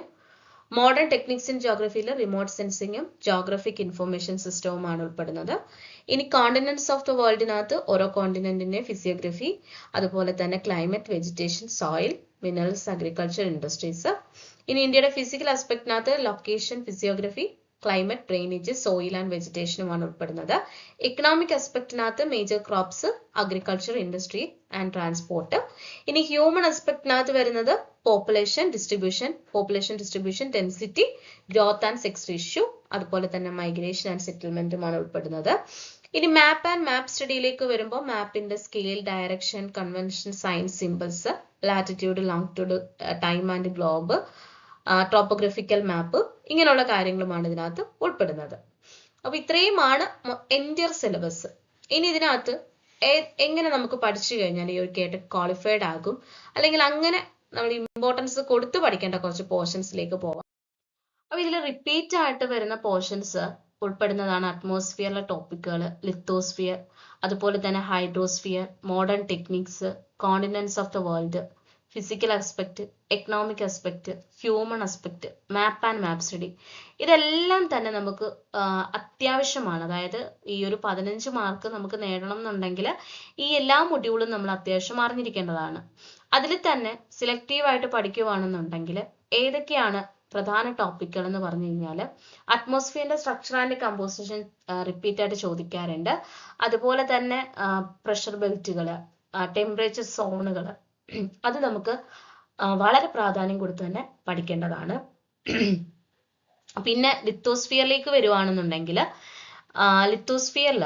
Modern techniques in ജോഗ്രഫിയിൽ റിമോട്ട് സെൻസിങ്ങും ജോഗ്രഫിക് ഇൻഫർമേഷൻ സിസ്റ്റവുമാണ് ഉൾപ്പെടുന്നത്. ഇനി കോണ്ടിനെന്റ്സ് ഓഫ് ദ വേൾഡിനകത്ത് ഓരോ കോണ്ടിനെന്റിന്റെ ഫിസിയോഗ്രഫി, അതുപോലെ തന്നെ climate, vegetation, soil, minerals, agriculture, industries. ഇനി ഇന്ത്യയുടെ ഫിസിക്കൽ ആസ്പെക്ടിനകത്ത് location, physiography, climate, drainage, soil and വെജിറ്റേഷനുമാണ് ഉൾപ്പെടുന്നത്. ഇക്കണോമിക് ആസ്പെക്ടിനകത്ത് major crops, agriculture, industry and transport. ഇനി ഹ്യൂമൻ ആസ്പെക്ടിനകത്ത് വരുന്നത് population distribution, density, growth and sex ratio, അതുപോലെ തന്നെ മൈഗ്രേഷൻ ആൻഡ് സെറ്റിൽമെന്റുമാണ് ഉൾപ്പെടുന്നത്. ഇനി മാപ്പ് ആൻഡ് മാപ്പ് സ്റ്റഡിയിലേക്ക് വരുമ്പോൾ മാപ്പിന്റെ scale, direction, convention, signs, symbols, latitude, longitude, time and globe, topographical map, ഇങ്ങനെയുള്ള കാര്യങ്ങളുമാണ് ഇതിനകത്ത് ഉൾപ്പെടുന്നത്. അപ്പൊ ഇത്രയുമാണ് എൻറ്റയർ സിലബസ്. ഇനി ഇതിനകത്ത് എങ്ങനെ നമുക്ക് പഠിച്ചു കഴിഞ്ഞാൽ ഈ ഒരു കേട്ട് ക്വാളിഫൈഡ് ആകും, അല്ലെങ്കിൽ അങ്ങനെ നമ്മൾ ഇമ്പോർട്ടൻസ് കൊടുത്ത് പഠിക്കേണ്ട കുറച്ച് പോർഷൻസിലേക്ക് പോവാം. അപ്പൊ ഇതിൽ റിപ്പീറ്റ് ആയിട്ട് വരുന്ന പോർഷൻസ് ഉൾപ്പെടുന്നതാണ് അറ്റ്മോസ്ഫിയറിലെ ടോപ്പിക്കുകൾ, ലിത്തോസ്ഫിയർ, അതുപോലെ തന്നെ hydrosphere, modern techniques, continents of the world, physical aspect, economic aspect, human aspect, map and map study. ഇതെല്ലാം തന്നെ നമുക്ക് അത്യാവശ്യമാണ്. അതായത് ഈ ഒരു 15 മാർക്ക് നമുക്ക് നേടണം എന്നുണ്ടെങ്കിൽ ഈ എല്ലാ മൊഡ്യൂളും നമ്മൾ അത്യാവശ്യം അറിഞ്ഞിരിക്കേണ്ടതാണ്. അതിൽ തന്നെ സെലക്റ്റീവ് ആയിട്ട് പഠിക്കുകയാണെന്നുണ്ടെങ്കിൽ ഏതൊക്കെയാണ് പ്രധാന ടോപ്പിക്കുകൾ എന്ന് പറഞ്ഞു കഴിഞ്ഞാൽ, അറ്റ്മോസ്ഫിയറിന്റെ സ്ട്രക്ചർ ആൻഡ് കമ്പോസിഷൻ റിപ്പീറ്റ് ആയിട്ട് ചോദിക്കാറുണ്ട്. അതുപോലെ തന്നെ പ്രഷർ ബെൽറ്റുകൾ, ടെമ്പറേച്ചർ സോണുകൾ, അത് നമുക്ക് വളരെ പ്രാധാന്യം കൊടുത്ത് തന്നെ പഠിക്കേണ്ടതാണ്. പിന്നെ ലിത്തോസ്ഫിയറിലേക്ക് വരുവാണെന്നുണ്ടെങ്കിൽ ലിത്തോസ്ഫിയറിൽ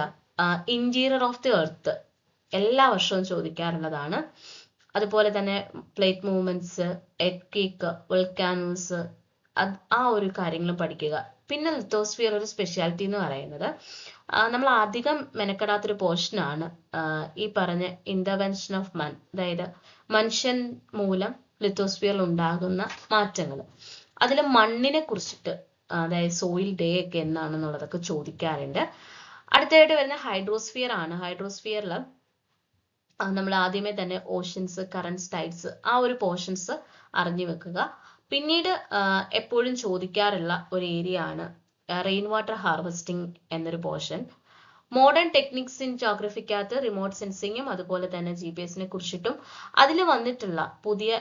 ഇന്റീരിയർ ഓഫ് ദി എർത്ത് എല്ലാ വർഷവും ചോദിക്കാറുള്ളതാണ്. അതുപോലെ തന്നെ പ്ലേറ്റ് മൂവ്മെന്റ്സ്, എർത്ത്ക്വേക്ക്, വോൾക്കാനോസ്, ആ ഒരു കാര്യങ്ങളും പഠിക്കുക. പിന്നെ ലിത്തോസ്ഫിയർ ഒരു സ്പെഷ്യാലിറ്റി എന്ന് പറയുന്നത് നമ്മൾ അധികം മെനക്കെടാത്തൊരു പോർഷനാണ് ഈ പറഞ്ഞ ഇന്റർവെൻഷൻ ഓഫ് മാൻ, അതായത് മനുഷ്യൻ മൂലം ലിത്തോസ്ഫിയറിൽ ഉണ്ടാകുന്ന മാറ്റങ്ങൾ. അതിൽ മണ്ണിനെ കുറിച്ചിട്ട്, അതായത് സോയിൽ ഡേ ഒക്കെ എന്നാണെന്നുള്ളതൊക്കെ ചോദിക്കാറുണ്ട്. അടുത്തായിട്ട് വരുന്ന ഹൈഡ്രോസ്ഫിയർ ആണ്. ഹൈഡ്രോസ്ഫിയറിൽ നമ്മൾ ആദ്യമേ തന്നെ ഓഷ്യൻസ്, കറൻസ്, ടൈഡ്സ്, ആ ഒരു പോർഷൻസ് അറിഞ്ഞു വെക്കുക. പിന്നീട് എപ്പോഴും ചോദിക്കാറുള്ള ഒരു ഏരിയ ആണ് റെയിൻ വാട്ടർ ഹാർവെസ്റ്റിംഗ് എന്നൊരു പോർഷൻ. മോഡേൺ ടെക്നിക്സ് ഇൻ ജോഗ്രഫിക്കകത്ത് റിമോട്ട് സെൻസിങ്ങും അതുപോലെ തന്നെ GPS കുറിച്ചിട്ടും അതിൽ വന്നിട്ടുള്ള പുതിയ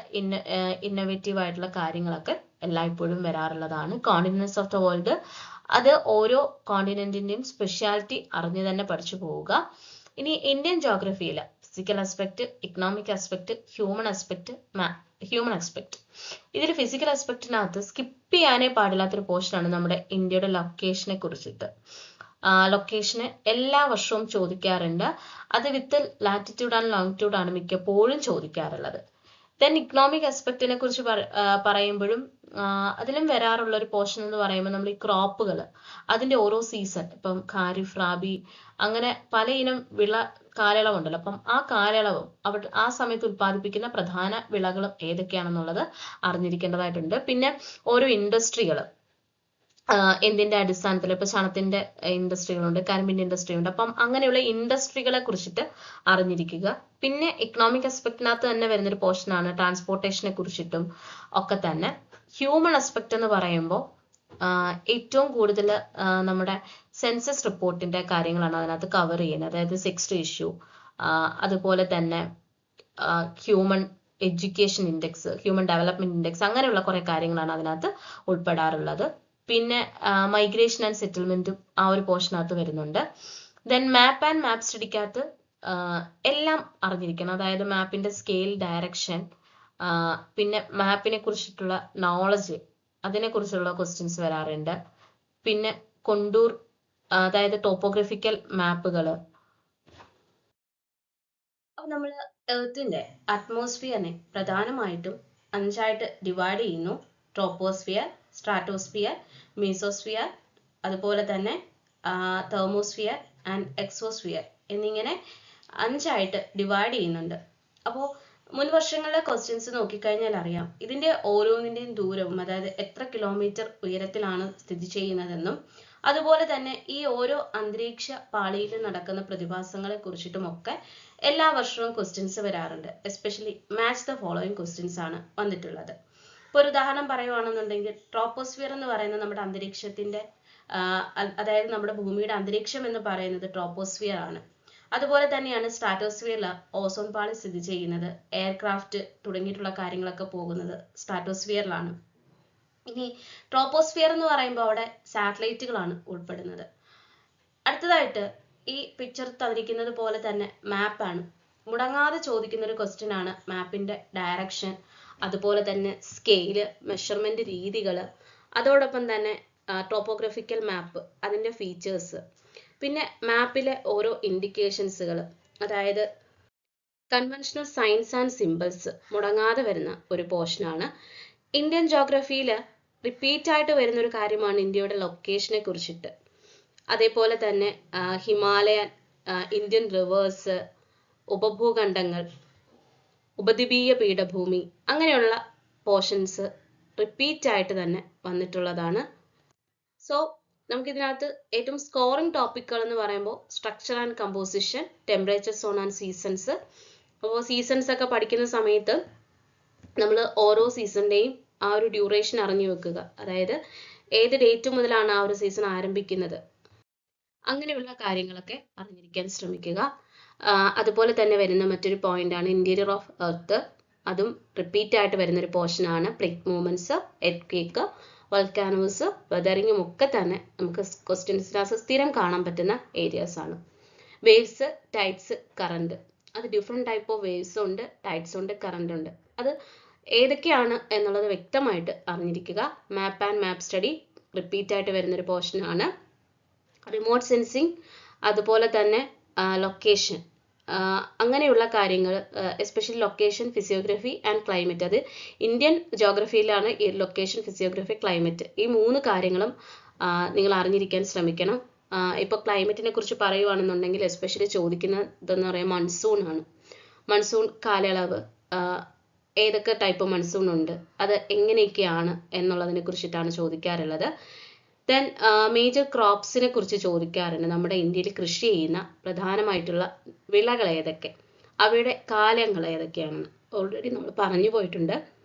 ഇന്നോവേറ്റീവ് ആയിട്ടുള്ള കാര്യങ്ങളൊക്കെ എല്ലായ്പ്പോഴും വരാറുള്ളതാണ്. കോണ്ടിനെന്റ്സ് ഓഫ് ദ വേൾഡ്, അത് ഓരോ കോണ്ടിനെന്റിന്റെയും സ്പെഷ്യാലിറ്റി അറിഞ്ഞു തന്നെ പഠിച്ചു പോവുക. ഇനി ഇന്ത്യൻ ജോഗ്രഫിയിൽ physical aspect, economic aspect, human aspect. ഇതിൽ ഫിസിക്കൽ ആസ്പെക്റ്റിനകത്ത് സ്കിപ്പ് ചെയ്യാനേ പാടില്ലാത്തൊരു പോർഷനാണ് നമ്മുടെ ഇന്ത്യയുടെ ലൊക്കേഷനെ കുറിച്ചിട്ട്. ലൊക്കേഷന് എല്ലാ വർഷവും ചോദിക്കാറുണ്ട്. അത് വിത്ത് ലാറ്റിറ്റ്യൂഡ് ആൻഡ് ലോങ്ങിറ്റ്യൂഡ് ആണ് മിക്കപ്പോഴും ചോദിക്കാറുള്ളത്. ദെൻ ഇക്കണോമിക് ആസ്പെക്റ്റിനെ കുറിച്ച് പറയുമ്പോഴും അതിലും വരാറുള്ള ഒരു പോർഷൻ എന്ന് പറയുമ്പോൾ നമ്മൾ ഈ ക്രോപ്പുകൾ, അതിന്റെ ഓരോ സീസൺ, ഇപ്പം ഖാരിഫ്, റാബി, അങ്ങനെ പല ഇനം വിള കാലയളവുണ്ടല്ലോ. അപ്പം ആ കാലയളവും ആ സമയത്ത് ഉത്പാദിപ്പിക്കുന്ന പ്രധാന വിളകളും ഏതൊക്കെയാണെന്നുള്ളത് അറിഞ്ഞിരിക്കേണ്ടതായിട്ടുണ്ട്. പിന്നെ ഓരോ ഇൻഡസ്ട്രികൾ എന്തിന്റെ അടിസ്ഥാനത്തിൽ, ഇപ്പൊ ചണത്തിന്റെ ഇൻഡസ്ട്രികളുണ്ട്, കരിമ്പിന്റെ ഇൻഡസ്ട്രി ഉണ്ട്. അപ്പം അങ്ങനെയുള്ള ഇൻഡസ്ട്രികളെ കുറിച്ചിട്ട് അറിഞ്ഞിരിക്കുക. പിന്നെ ഇക്കണോമിക് ആസ്പെക്റ്റിനകത്ത് തന്നെ വരുന്നൊരു പോർഷനാണ് ട്രാൻസ്പോർട്ടേഷനെ കുറിച്ചിട്ടും ഒക്കെ തന്നെ. ഹ്യൂമൻ ആസ്പെക്ട് എന്ന് പറയുമ്പോൾ ഏറ്റവും കൂടുതൽ നമ്മുടെ സെൻസസ് റിപ്പോർട്ടിന്റെ കാര്യങ്ങളാണ് അതിനകത്ത് കവർ ചെയ്യുന്നത്. അതായത് 6th ഇഷ്യൂ, അതുപോലെ തന്നെ human education index, human development index, അങ്ങനെയുള്ള കുറെ കാര്യങ്ങളാണ് അതിനകത്ത് ഉൾപ്പെടാറുള്ളത്. പിന്നെ മൈഗ്രേഷൻ ആൻഡ് സെറ്റിൽമെന്റും ആ ഒരു പോർഷനകത്ത് വരുന്നുണ്ട്. ദെൻ മാപ്പ് ആൻഡ് മാപ്പ് സ്റ്റഡിക്കകത്ത് എല്ലാം അറിഞ്ഞിരിക്കണം. അതായത് മാപ്പിന്റെ സ്കെയിൽ, ഡയറക്ഷൻ, പിന്നെ മാപ്പിനെ കുറിച്ചിട്ടുള്ള നോളജ്, അതിനെ കുറിച്ചുള്ള ക്വസ്റ്റ്യൻസ് വരാറുണ്ട്. പിന്നെ കൊണ്ടൂർ, അതായത് ടോപ്പോഗ്രഫിക്കൽ മാപ്പുകൾ. അപ്പൊ നമ്മൾ എർത്തിന്റെ അറ്റ്മോസ്ഫിയറിനെ പ്രധാനമായിട്ടും 5ആയിട്ട് ഡിവൈഡ് ചെയ്യുന്നു. ട്രോപ്പോസ്ഫിയർ, സ്ട്രാറ്റോസ്ഫിയർ, മീസോസ്ഫിയർ, അതുപോലെ തന്നെ തെർമോസ്ഫിയർ ആൻഡ് എക്സോസ്ഫിയർ എന്നിങ്ങനെ 5ആയിട്ട് ഡിവൈഡ് ചെയ്യുന്നുണ്ട്. അപ്പോൾ മുൻ വർഷങ്ങളിലെ ക്വസ്റ്റ്യൻസ് നോക്കിക്കഴിഞ്ഞാൽ അറിയാം ഇതിന്റെ ഓരോന്നിന്റെയും ദൂരവും, അതായത് എത്ര കിലോമീറ്റർ ഉയരത്തിലാണ് സ്ഥിതി ചെയ്യുന്നതെന്നും അതുപോലെ തന്നെ ഈ ഓരോ അന്തരീക്ഷ പാളിയിൽ നടക്കുന്ന പ്രതിഭാസങ്ങളെ കുറിച്ചിട്ടുമൊക്കെ എല്ലാ വർഷവും ക്വസ്റ്റ്യൻസ് വരാറുണ്ട്. Especially match the following questions ആണ് വന്നിട്ടുള്ളത്. ഇപ്പോൾ ഒരു ഉദാഹരണം പറയുവാണെന്നുണ്ടെങ്കിൽ ട്രോപ്പോസ്ഫിയർ എന്ന് പറയുന്നത് നമ്മുടെ അന്തരീക്ഷത്തിന്റെ അതായത് നമ്മുടെ ഭൂമിയുടെ അന്തരീക്ഷം എന്ന് പറയുന്നത് ട്രോപ്പോസ്ഫിയർ ആണ്. അതുപോലെ തന്നെയാണ് സ്ട്രാറ്റോസ്ഫിയറിൽ ഓസോൺ പാളി സ്ഥിതി ചെയ്യുന്നത്. എയർക്രാഫ്റ്റ് തുടങ്ങിയിട്ടുള്ള കാര്യങ്ങളൊക്കെ പോകുന്നത് സ്ട്രാറ്റോസ്ഫിയറിലാണ്. ഇനി ട്രോപ്പോസ്ഫിയർ എന്ന് പറയുമ്പോൾ അവിടെ സാറ്റലൈറ്റുകളാണ് ഉൾപ്പെടുന്നത്. അടുത്തതായിട്ട് ഈ പിക്ചർ തന്നിരിക്കുന്നത് പോലെ തന്നെ മാപ്പാണ്. മുടങ്ങാതെ ചോദിക്കുന്ന ഒരു ക്വസ്റ്റ്യൻ ആണ് മാപ്പിന്റെ ഡയറക്ഷൻ, അതുപോലെ തന്നെ സ്കെയില്, മെഷർമെന്റ് രീതികൾ, അതോടൊപ്പം തന്നെ ടോപ്പോഗ്രഫിക്കൽ മാപ്പ്, അതിന്റെ ഫീച്ചേഴ്സ്, പിന്നെ മാപ്പിലെ ഓരോ ഇൻഡിക്കേഷൻസുകൾ, അതായത് കൺവെൻഷണൽ സൈൻസ് ആൻഡ് സിമ്പിൾസ് മുടങ്ങാതെ വരുന്ന ഒരു പോർഷനാണ്. ഇന്ത്യൻ ജോഗ്രഫിയിൽ റിപ്പീറ്റ് ആയിട്ട് വരുന്ന ഒരു കാര്യമാണ് ഇന്ത്യയുടെ ലൊക്കേഷനെ കുറിച്ചിട്ട്. അതേപോലെ തന്നെ ഹിമാലയൻ, ഇന്ത്യൻ റിവേഴ്സ്, ഉപഭൂഖണ്ഡങ്ങൾ, ഉപദ്വീപീയ പീഠഭൂമി, അങ്ങനെയുള്ള പോർഷൻസ് റിപ്പീറ്റ് ആയിട്ട് തന്നെ വന്നിട്ടുള്ളതാണ്. സോ നമുക്കിതിനകത്ത് ഏറ്റവും സ്കോറിംഗ് ടോപ്പിക്കുകൾ എന്ന് പറയുമ്പോൾ structure and composition, temperature zone and seasons. അപ്പോൾ സീസൺസ് ഒക്കെ പഠിക്കുന്ന സമയത്ത് നമ്മൾ ഓരോ സീസണിന്റെയും ആ ഒരു ഡ്യൂറേഷൻ അറിഞ്ഞു വെക്കുക. അതായത് ഏത് ഡേറ്റ് മുതലാണ് ആ ഒരു സീസൺ ആരംഭിക്കുന്നത്, അങ്ങനെയുള്ള കാര്യങ്ങളൊക്കെ അറിഞ്ഞിരിക്കാൻ ശ്രമിക്കുക. അതുപോലെ തന്നെ വരുന്ന മറ്റൊരു പോയിന്റ് ആണ് ഇന്റീരിയർ ഓഫ് എർത്ത്. അതും റിപ്പീറ്റ് ആയിട്ട് വരുന്ന ഒരു പോർഷൻ ആണ്. പ്ലേറ്റ് മൂവ്മെന്റ്സ്, എർത്ത്ക്വേക്ക്, വൾക്കാനോസ്, വെതറിങ്ങും ഒക്കെ തന്നെ നമുക്ക് ക്വസ്റ്റ്യൻസിനകത്ത് സ്ഥിരം കാണാൻ പറ്റുന്ന ഏരിയാസ് ആണ്. വേവ്സ്, ടൈഡ്സ്, കറണ്ട്, അത് ഡിഫറെന്റ് ടൈപ്പ് ഓഫ് വേവ്സ് ഉണ്ട്, ടൈഡ്സ് ഉണ്ട്, കറണ്ട് ഉണ്ട്. അത് ഏതൊക്കെയാണ് എന്നുള്ളത് വ്യക്തമായിട്ട് അറിഞ്ഞിരിക്കുക. മാപ്പ് ആൻഡ് മാപ്പ് സ്റ്റഡി റിപ്പീറ്റ് ആയിട്ട് വരുന്നൊരു പോർഷൻ ആണ്. റിമോട്ട് സെൻസിങ്, അതുപോലെ തന്നെ ലൊക്കേഷൻ, അങ്ങനെയുള്ള കാര്യങ്ങൾ, especially location, physiography and climate. അത് ഇന്ത്യൻ ജോഗ്രഫിയിലാണ് ഈ ലൊക്കേഷൻ, ഫിസിയോഗ്രഫി, ക്ലൈമറ്റ്, ഈ 3 കാര്യങ്ങളും നിങ്ങൾ അറിഞ്ഞിരിക്കാൻ ശ്രമിക്കണം. ഇപ്പോൾ ക്ലൈമറ്റിനെ കുറിച്ച് പറയുവാണെന്നുണ്ടെങ്കിൽ എസ്പെഷ്യലി ചോദിക്കുന്നതെന്ന് പറയാം മൺസൂൺ ആണ്. മൺസൂൺ കാലയളവ്, ഏതൊക്കെ ടൈപ്പ് മൺസൂൺ ഉണ്ട്, അത് എങ്ങനെയൊക്കെയാണ് എന്നുള്ളതിനെ കുറിച്ചിട്ടാണ് ചോദിക്കാറുള്ളത്. ദെൻ മേജർ ക്രോപ്സിനെ കുറിച്ച് ചോദിക്കാറുണ്ട്. നമ്മുടെ ഇന്ത്യയിൽ കൃഷി ചെയ്യുന്ന പ്രധാനമായിട്ടുള്ള വിളകൾ ഏതൊക്കെ, അവയുടെ കാലങ്ങൾ ഏതൊക്കെയാണെന്ന് ഓൾറെഡി നമ്മൾ പറഞ്ഞു പോയിട്ടുണ്ട്.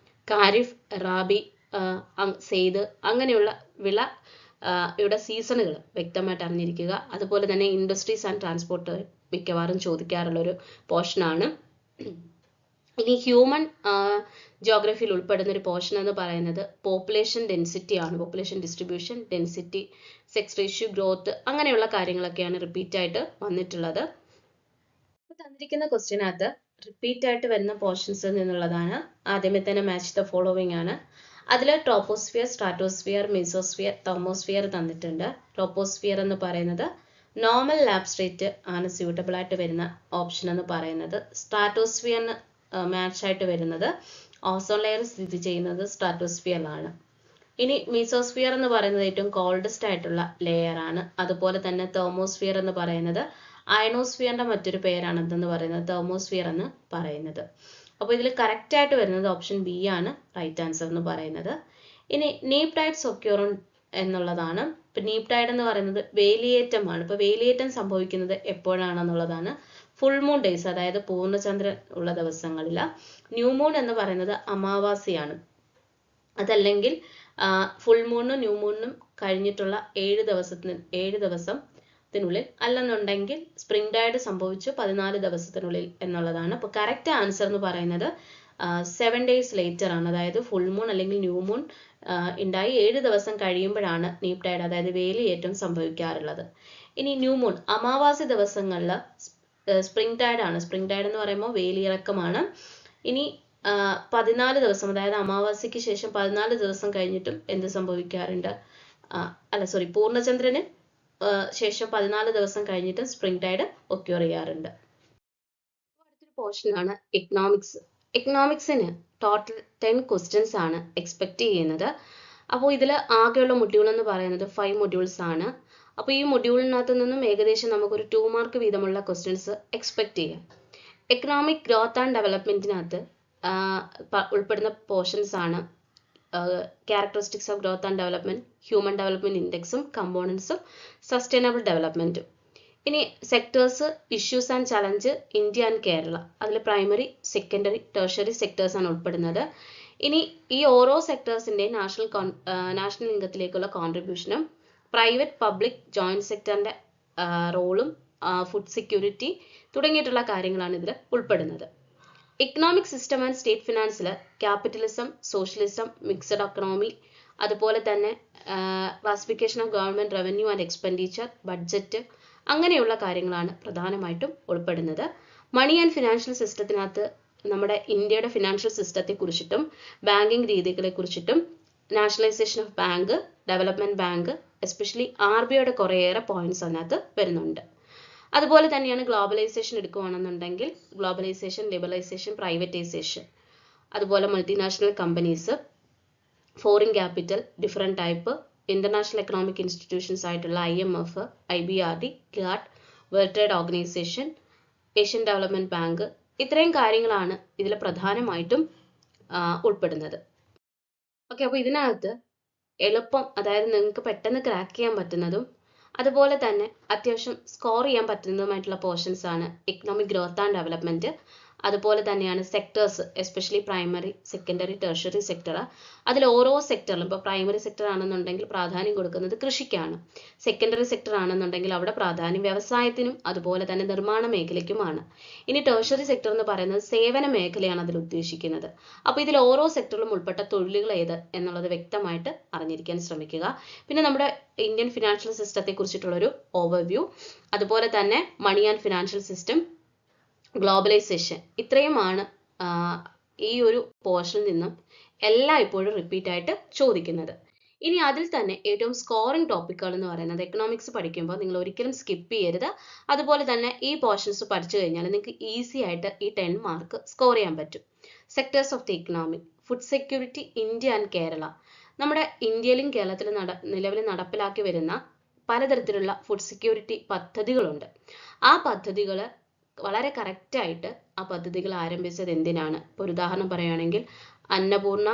ഖാരിഫ്, റാബി, സെയ്ദ്, അങ്ങനെയുള്ള വിള ഇവിടെ സീസണുകൾ വ്യക്തമായിട്ട് അറിഞ്ഞിരിക്കുക. അതുപോലെ തന്നെ ഇൻഡസ്ട്രീസ് ആൻഡ് ട്രാൻസ്പോർട്ട് മിക്കവാറും ചോദിക്കാറുള്ളൊരു പോർഷനാണ്. ഇനി ഹ്യൂമൻ ജോഗ്രഫിയിൽ ഉൾപ്പെടുന്ന ഒരു പോർഷൻ എന്ന് പറയുന്നത് പോപ്പുലേഷൻ ഡെൻസിറ്റി ആണ്. Population distribution, density, sex ratio, growth, അങ്ങനെയുള്ള കാര്യങ്ങളൊക്കെയാണ് റിപ്പീറ്റ് ആയിട്ട് വന്നിട്ടുള്ളത്. തന്നിരിക്കുന്ന ക്വസ്റ്റ്യനകത്ത് റിപ്പീറ്റ് ആയിട്ട് വരുന്ന പോർഷൻസിൽ നിന്നുള്ളതാണ്. ആദ്യമേ തന്നെ മാച്ച് ദ ഫോളോവിങ് ആണ്. അതിൽ ട്രോപ്പോസ്ഫിയർ, സ്ട്രാറ്റോസ്ഫിയർ, മീസോസ്ഫിയർ, തെർമോസ്ഫിയർ തന്നിട്ടുണ്ട്. ട്രോപ്പോസ്ഫിയർ എന്ന് പറയുന്നത് നോർമൽ ലാബ്സ് റേറ്റ് ആണ് സ്യൂട്ടബിൾ ആയിട്ട് വരുന്ന ഓപ്ഷൻ എന്ന് പറയുന്നത്. സ്ട്രാറ്റോസ്ഫിയറിന് മാച്ച് ആയിട്ട് വരുന്നത് ഓസോൺ ലെയർ സ്ഥിതി ചെയ്യുന്നത് സ്ട്രാറ്റോസ്ഫിയറിലാണ്. ഇനി മീസോസ്ഫിയർ എന്ന് പറയുന്നത് ഏറ്റവും കോൾഡസ്റ്റ് ആയിട്ടുള്ള ലെയർ ആണ്. അതുപോലെ തന്നെ തെർമോസ്ഫിയർ എന്ന് പറയുന്നത് അയണോസ്ഫിയറിന്റെ മറ്റൊരു പേരാണ് എന്തെന്ന് പറയുന്നത് തെർമോസ്ഫിയർ എന്ന് പറയുന്നത്. അപ്പോൾ ഇതിൽ കറക്റ്റ് ആയിട്ട് വരുന്നത് ഓപ്ഷൻ ബി ആണ് റൈറ്റ് ആൻസർ എന്ന് പറയുന്നത്. ഇനി നീപ് ടൈഡ്സ് ഒക്യൂർ എന്നുള്ളതാണ്. ഇപ്പൊ നീപ് ടൈഡ് എന്ന് പറയുന്നത് വേലിയേറ്റമാണ്. ഇപ്പൊ വേലിയേറ്റം സംഭവിക്കുന്നത് എപ്പോഴാണെന്നുള്ളതാണ്. ഫുൾ മൂൺ ഡേയ്സ്, അതായത് പൂർണ്ണചന്ദ്രൻ ഉള്ള ദിവസങ്ങളിൽ. ന്യൂ മൂൺ എന്ന് പറയുന്നത് അമാവാസിയാണ്. അതല്ലെങ്കിൽ ഫുൾ മൂണിനും ന്യൂ മൂണിനും കഴിഞ്ഞിട്ടുള്ള 7 ദിവസത്തിനുള്ളിൽ, അല്ലെന്നുണ്ടെങ്കിൽ സ്പ്രിംഗ് ടൈഡ് സംഭവിച്ചു 14 ദിവസത്തിനുള്ളിൽ എന്നുള്ളതാണ്. അപ്പോൾ കറക്റ്റ് ആൻസർ എന്ന് പറയുന്നത് 7 days later ആണ്. അതായത് ഫുൾ മൂൺ അല്ലെങ്കിൽ ന്യൂ മൂൺ ഉണ്ടായി 7 ദിവസം കഴിയുമ്പോഴാണ് നീപ് ടൈഡ് അതായത് വേലിയേറ്റം സംഭവിക്കാറുള്ളത്. ഇനി ന്യൂ മൂൺ അമാവാസി ദിവസങ്ങളിൽ സ്പ്രിംഗ് ടൈഡ് ആണ്. സ്പ്രിംഗ് ടൈഡ് എന്ന് പറയുമ്പോൾ വേലിയിറക്കമാണ്. ഇനി 14 ദിവസം അതായത് അമാവാസിക്ക് ശേഷം 14 ദിവസം കഴിഞ്ഞിട്ടും എന്ത് സംഭവിക്കാറുണ്ട്? പൂർണ്ണചന്ദ്രന് ശേഷം 14 ദിവസം കഴിഞ്ഞിട്ടും സ്പ്രിംഗ് ടൈഡ് ഒക്യൂർ ചെയ്യാറുണ്ട്. അടുത്തൊരു പോർഷനാണ് എക്കണോമിക്സ്. എക്കണോമിക്സിന് ടോട്ടൽ 10 ക്വസ്റ്റ്യൻസ് ആണ് എക്സ്പെക്ട് ചെയ്യുന്നത്. അപ്പോൾ ഇതിൽ ആകെയുള്ള മൊഡ്യൂൾ എന്ന് പറയുന്നത് 5 മൊഡ്യൂൾസ് ആണ്. അപ്പോൾ ഈ മൊഡ്യൂളിനകത്ത് നിന്നും ഏകദേശം നമുക്കൊരു 2 മാർക്ക് വീതമുള്ള ക്വസ്റ്റ്യൻസ് എക്സ്പെക്ട് ചെയ്യാം. എക്കണോമിക് ഗ്രോത്ത് ആൻഡ് ഡെവലപ്മെന്റിനകത്ത് ഉൾപ്പെടുന്ന പോർഷൻസ് ആണ് characteristics of growth and development, human development ഇൻഡെക്സും കമ്പോണൻസും സസ്റ്റൈനബിൾ ഡെവലപ്മെന്റും. ഇനി sectors, issues and challenge, India and Kerala. അതിൽ പ്രൈമറി, സെക്കൻഡറി, ടെർഷ്യറി സെക്ടേഴ്സ് ആണ് ഉൾപ്പെടുന്നത്. ഇനി ഈ ഓരോ സെക്ടേഴ്സിന്റെ നാഷണൽ ഇൻകത്തിലേക്കുള്ള കോൺട്രിബ്യൂഷനും പ്രൈവറ്റ്, പബ്ലിക്, ജോയിന്റ് സെക്ടറിന്റെ റോളും ഫുഡ് സെക്യൂരിറ്റി തുടങ്ങിയിട്ടുള്ള കാര്യങ്ങളാണ് ഇതിൽ ഉൾപ്പെടുന്നത്. ഇക്കണോമിക് സിസ്റ്റം ആൻഡ് സ്റ്റേറ്റ് ഫിനാൻസിൽ ക്യാപിറ്റലിസം, സോഷ്യലിസം, മിക്സഡ് എക്കണോമി, അതുപോലെ തന്നെ classification of government revenue and expenditure, budget, അങ്ങനെയുള്ള കാര്യങ്ങളാണ് പ്രധാനമായിട്ടും ഉൾപ്പെടുന്നത്. മണി ആൻഡ് ഫിനാൻഷ്യൽ സിസ്റ്റത്തിനകത്ത് നമ്മുടെ ഇന്ത്യയുടെ ഫിനാൻഷ്യൽ സിസ്റ്റത്തെ കുറിച്ചിട്ടും ബാങ്കിങ് രീതികളെ കുറിച്ചിട്ടും nationalisation of bank, development bank, especially RBIയുടെ കുറേയേറെ പോയിന്റ്സ് അതിനകത്ത് വരുന്നുണ്ട്. അതുപോലെ തന്നെയാണ് ഗ്ലോബലൈസേഷൻ എടുക്കുകയാണെന്നുണ്ടെങ്കിൽ ഗ്ലോബലൈസേഷൻ, ലിബറലൈസേഷൻ, പ്രൈവറ്റൈസേഷൻ, അതുപോലെ multinational companies, foreign capital, different type, international economic institutions ആയിട്ടുള്ള IMF, IBRD, GATT, World Trade Organization, Asian Development Bank, ഇത്രയും കാര്യങ്ങളാണ് ഇതിൽ പ്രധാനമായിട്ടും ഉൾപ്പെടുന്നത്. ഓക്കെ, അപ്പോൾ ഇതിനകത്ത് എളുപ്പം, അതായത് നിങ്ങൾക്ക് പെട്ടെന്ന് ക്രാക്ക് ചെയ്യാൻ പറ്റുന്നതും അതുപോലെ തന്നെ അത്യാവശ്യം സ്കോർ ചെയ്യാൻ പറ്റുന്നതുമായിട്ടുള്ള പോർഷൻസ് ആണ് എക്കണോമിക് ഗ്രോത്ത് ആൻഡ് ഡെവലപ്മെന്റ്. അതുപോലെ തന്നെയാണ് sectors, especially primary, secondary, tertiary sector. അതിൽ ഓരോ സെക്ടറിലും ഇപ്പോൾ പ്രൈമറി സെക്ടർ ആണെന്നുണ്ടെങ്കിൽ പ്രാധാന്യം കൊടുക്കുന്നത് കൃഷിക്കാണ്. സെക്കൻഡറി സെക്ടർ ആണെന്നുണ്ടെങ്കിൽ അവിടെ പ്രാധാന്യം വ്യവസായത്തിനും അതുപോലെ തന്നെ നിർമ്മാണ മേഖലയ്ക്കുമാണ്. ഇനി ടെർഷ്യറി സെക്ടർ എന്ന് പറയുന്നത് സേവന മേഖലയാണ് അതിൽ ഉദ്ദേശിക്കുന്നത്. അപ്പോൾ ഇതിൽ ഓരോ സെക്ടറിലും ഉൾപ്പെട്ട തൊഴിലുകൾ ഏത് എന്നുള്ളത് വ്യക്തമായിട്ട് അറിഞ്ഞിരിക്കാൻ ശ്രമിക്കുക. പിന്നെ നമ്മുടെ ഇന്ത്യൻ ഫിനാൻഷ്യൽ സിസ്റ്റത്തെ കുറിച്ചിട്ടുള്ളൊരു ഓവർവ്യൂ, അതുപോലെ തന്നെ money and financial system, globalisation, ഇത്രയുമാണ് ഈ ഒരു പോർഷനിൽ നിന്നും എല്ലായ്പ്പോഴും റിപ്പീറ്റ് ആയിട്ട് ചോദിക്കുന്നത്. ഇനി അതിൽ തന്നെ ഏറ്റവും സ്കോറിംഗ് ടോപ്പിക്കുകൾ എന്ന് പറയുന്നത് എക്കണോമിക്സ് പഠിക്കുമ്പോൾ നിങ്ങൾ ഒരിക്കലും സ്കിപ്പ് ചെയ്യരുത്. അതുപോലെ തന്നെ ഈ പോർഷൻസ് പഠിച്ചു കഴിഞ്ഞാൽ നിങ്ങൾക്ക് ഈസി ആയിട്ട് ഈ 10 മാർക്ക് സ്കോർ ചെയ്യാൻ പറ്റും. Sectors of the economy, food security, India and Kerala. നമ്മുടെ ഇന്ത്യയിലും കേരളത്തിലും നിലവിൽ നടപ്പിലാക്കി വരുന്ന പലതരത്തിലുള്ള ഫുഡ് സെക്യൂരിറ്റി പദ്ധതികളുണ്ട്. ആ പദ്ധതികൾ വളരെ കറക്റ്റായിട്ട് ആ പദ്ധതികൾ ആരംഭിച്ചത് എന്തിനാണ്? ഇപ്പോൾ ഒരു ഉദാഹരണം പറയുകയാണെങ്കിൽ അന്നപൂർണ,